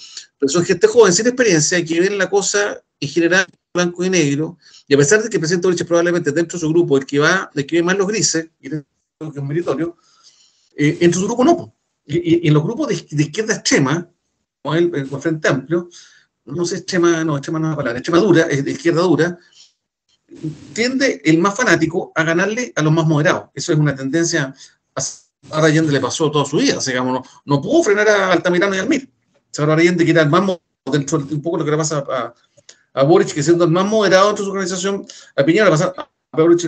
son gente joven, sin experiencia, que ven la cosa en general blanco y negro, y a pesar de que el presidente Boric probablemente dentro de su grupo el que ve más los grises, y creo que es meritorio, en su grupo no, y en los grupos de izquierda extrema, como el Frente Amplio, no sé, extrema no es la palabra, extrema dura, de izquierda dura, tiende el más fanático a ganarle a los más moderados. Eso es una tendencia, a Allende le pasó toda su vida, digamos, no pudo frenar a Altamirano y Almir. Ahora Allende, que era el más moderado, dentro de un poco lo que le pasa a Boric, que siendo el más moderado dentro de su organización, a Piñera le pasa, a Boric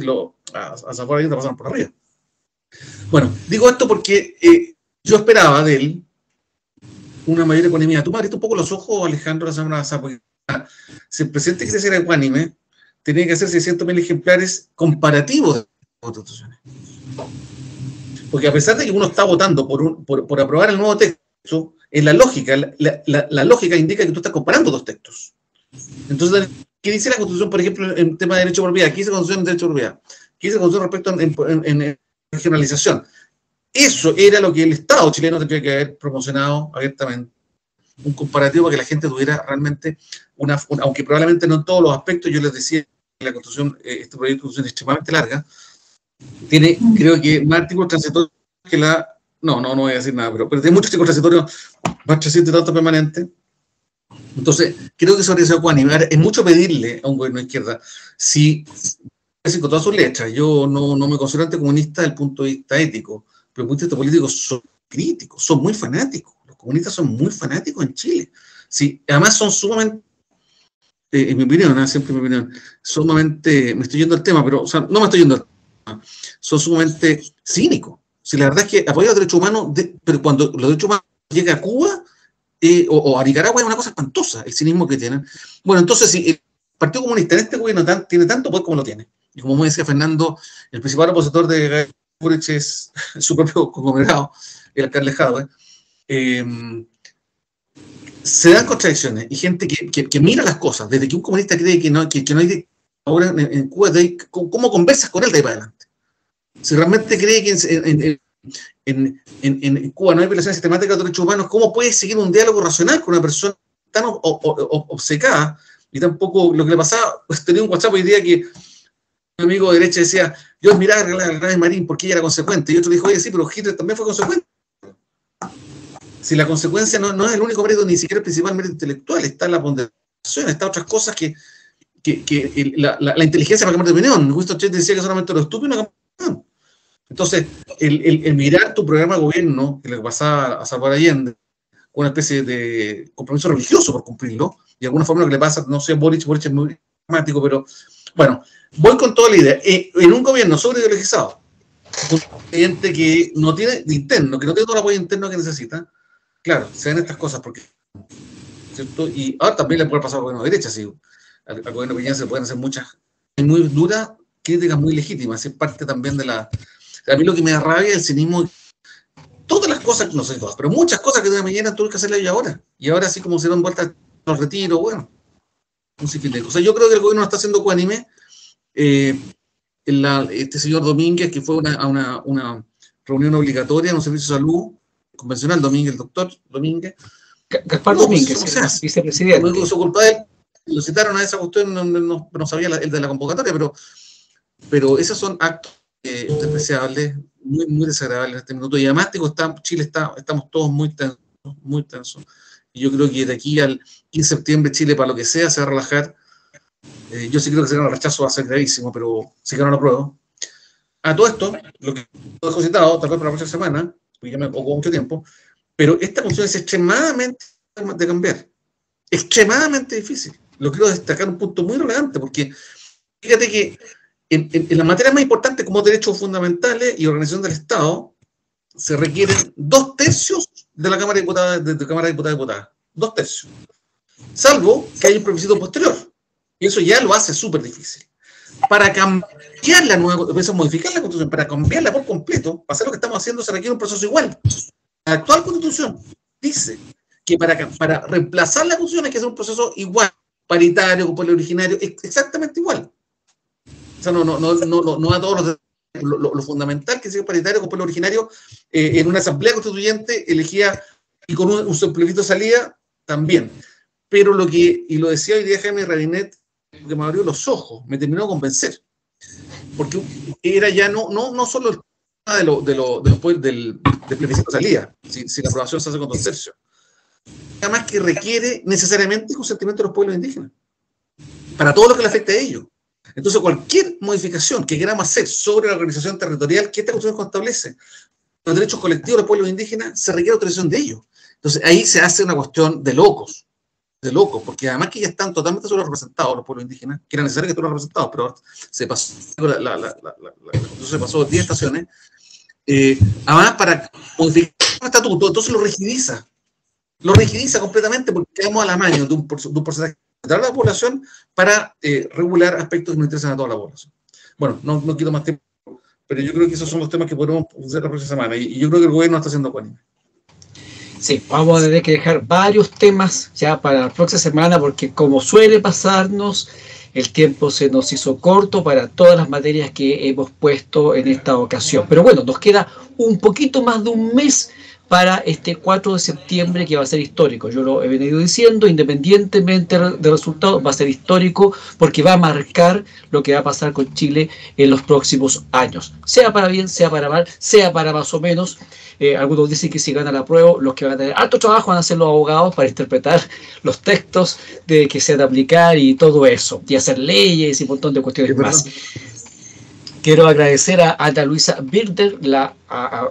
a Zafor Allende le pasaron por arriba. Bueno, digo esto porque yo esperaba de él una mayor economía. Tú me abriste un poco los ojos, Alejandro, la semana pasada, porque si el presidente quiere ser ecuánime, tenía que hacer 600.000 ejemplares comparativos de constituciones. Porque a pesar de que uno está votando por aprobar el nuevo texto, en la lógica, la lógica indica que tú estás comparando dos textos. Entonces, ¿qué dice la Constitución, por ejemplo, en tema de derecho de propiedad? ¿Qué dice la Constitución en derecho de propiedad? ¿Qué dice la Constitución respecto en regionalización? Eso era lo que el Estado chileno tendría que haber promocionado abiertamente. Un comparativo para que la gente tuviera realmente aunque probablemente no en todos los aspectos, yo les decía que la Constitución, este proyecto de Constitución es extremadamente larga, tiene, creo que, más artículos transitorios que no voy a decir nada, pero tiene muchos artículos transitorios, más 300 y tantos permanentes. Entonces, creo que sobre eso puede animar. Es mucho pedirle a un gobierno de izquierda, con todas sus letras, yo no me considero anticomunista desde el punto de vista ético, pero desde el punto de vista político son críticos, son muy fanáticos. Los comunistas son muy fanáticos en Chile. Sí, además son sumamente, en mi opinión, siempre en mi opinión, sumamente, me estoy yendo al tema, pero, o sea, no me estoy yendo al tema, son sumamente cínicos. Si la verdad es que apoyan los derechos humanos, pero cuando los derechos humanos llegan a Cuba o a Nicaragua es una cosa espantosa, el cinismo que tienen. Bueno, entonces, si el Partido Comunista en este gobierno tiene tanto poder como lo tiene, y como me decía Fernando, el principal opositor de Gabriel Boric es su propio conglomerado, el alcalde Jadwe, se dan contradicciones y gente que mira las cosas, desde que un comunista cree que no hay ahora en Cuba, ¿cómo conversas con él de ahí para adelante? Si realmente cree que en Cuba no hay violación sistemática de los derechos humanos, ¿cómo puede seguir un diálogo racional con una persona tan obcecada? Y tampoco lo que le pasaba, pues tenía un WhatsApp hoy día que un amigo de derecha decía, yo admiraba a Gladys Marín porque ella era consecuente, y otro dijo, oye, sí, pero Hitler también fue consecuente. Si la consecuencia no es el único mérito, ni siquiera el principal mérito intelectual, está la ponderación, está otras cosas que la inteligencia para cambiar de opinión. Winston Churchill decía que solamente lo estúpido no cambia de opinión. Entonces, el mirar tu programa de gobierno, que le pasaba a Salvador Allende, con una especie de compromiso religioso por cumplirlo, y de alguna forma lo que le pasa, no sé, Boric es muy dramático, pero bueno, voy con toda la idea. En un gobierno sobreideologizado, un presidente que no tiene interno, que no tiene todo el apoyo interno que necesita, claro, se ven estas cosas, porque, ¿cierto? Y ahora también le puede pasar al gobierno de derecha, sí, al gobierno de Piñera se pueden hacer muchas, muy duras, críticas muy legítimas, es parte también de la... A mí lo que me da rabia es el cinismo. Todas las cosas, no sé todas, pero muchas cosas que de mañana tuve que hacerlas yo ahora. Y ahora así como se dan vueltas los retiros, bueno, un sinfín de cosas. Yo creo que el gobierno está haciendo cuánime. Este señor Domínguez, que fue a una reunión obligatoria en un servicio de salud convencional, Domínguez, el doctor Domínguez. Gaspar Domínguez, o sea, vicepresidente. No su culpa de él. Lo citaron a esa cuestión, no sabía el de la convocatoria, pero esos son actos despreciables, muy, muy desagradables en este minuto. Y además, digo, Chile estamos todos muy tensos. Y yo creo que de aquí al 15 de septiembre Chile, para lo que sea, se va a relajar. Yo sí creo que si gana el rechazo va a ser gravísimo, pero si gana lo apruebo. A todo esto, lo que lo dejo citado, tal vez para la próxima semana, porque ya me ocupó mucho tiempo, pero esta función es extremadamente de cambiar. Extremadamente difícil. Lo quiero destacar un punto muy relevante, porque fíjate que en las materias más importantes como derechos fundamentales y organización del Estado, se requieren 2/3 de la Cámara de Diputados, de Cámara de Diputadas. 2/3. Salvo que haya un plebiscito posterior. Y eso ya lo hace súper difícil. Para cambiar la nueva, modificar la Constitución, para cambiarla por completo, para hacer lo que estamos haciendo, se requiere un proceso igual. La actual Constitución dice que para reemplazar la Constitución hay que hacer un proceso igual, paritario, con pueblo originario, exactamente igual. O sea, no a todos lo fundamental que sea paritario con pueblo originario en una asamblea constituyente elegida y con un plebiscito de salida también. Pero y lo decía hoy día Jaime Rabinet, que me abrió los ojos, me terminó de convencer. Porque era ya no solo el tema del plebiscito de salida, si la aprobación se hace con 2/3. Además que requiere necesariamente el consentimiento de los pueblos indígenas, para todo lo que le afecte a ellos. Entonces, cualquier modificación que queramos hacer sobre la organización territorial que esta Constitución establece, los derechos colectivos de los pueblos indígenas, se requiere autorización de ellos. Entonces, ahí se hace una cuestión de locos, porque además que ya están totalmente representados los pueblos indígenas, que era necesario que estuvieran representados, pero se pasó, se pasó 10 estaciones, además para modificar el estatuto, entonces lo rigidiza completamente porque quedamos a la mano de un porcentaje de la población para regular aspectos que no interesan a toda la población. Bueno, no quiero más tiempo, pero yo creo que esos son los temas que podemos hacer la próxima semana, y yo creo que el gobierno está haciendo con ellos. Sí, vamos a tener que dejar varios temas ya para la próxima semana, porque como suele pasarnos, el tiempo se nos hizo corto para todas las materias que hemos puesto en esta ocasión. Pero bueno, nos queda un poquito más de un mes para este 4 de septiembre, que va a ser histórico. Yo lo he venido diciendo, independientemente del resultado, va a ser histórico porque va a marcar lo que va a pasar con Chile en los próximos años. Sea para bien, sea para mal, sea para más o menos. Algunos dicen que si gana la prueba, los que van a tener alto trabajo van a ser los abogados para interpretar los textos de que se han de aplicar y todo eso, y hacer leyes y un montón de cuestiones más. Quiero agradecer a Ana Luisa Birder la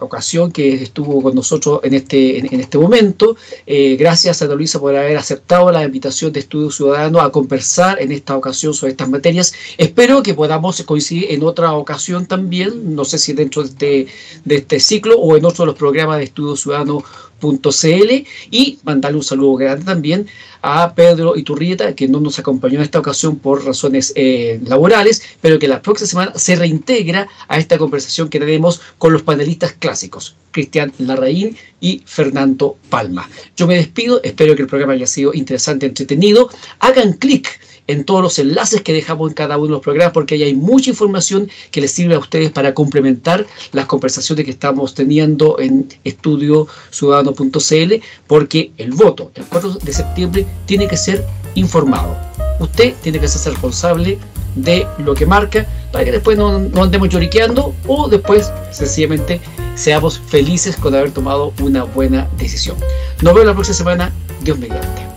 ocasión que estuvo con nosotros en este momento. Gracias, Ana Luisa, por haber aceptado la invitación de Estudio Ciudadano a conversar en esta ocasión sobre estas materias. Espero que podamos coincidir en otra ocasión también, no sé si dentro de este ciclo o en otro de los programas de Estudio Ciudadano.cl, y mandarle un saludo grande también a Pedro Iturrieta, que no nos acompañó en esta ocasión por razones laborales, pero que la próxima semana se reintegra a esta conversación que tenemos con los panelistas clásicos, Cristian Larraín y Fernando Palma. Yo me despido, espero que el programa haya sido interesante, entretenido. Hagan clic en todos los enlaces que dejamos en cada uno de los programas, porque ahí hay mucha información que les sirve a ustedes para complementar las conversaciones que estamos teniendo en estudiociudadano.cl, porque el voto del 4 de septiembre tiene que ser informado. Usted tiene que ser responsable de lo que marca, para que después no andemos lloriqueando, o después sencillamente seamos felices con haber tomado una buena decisión. Nos vemos la próxima semana, Dios mediante.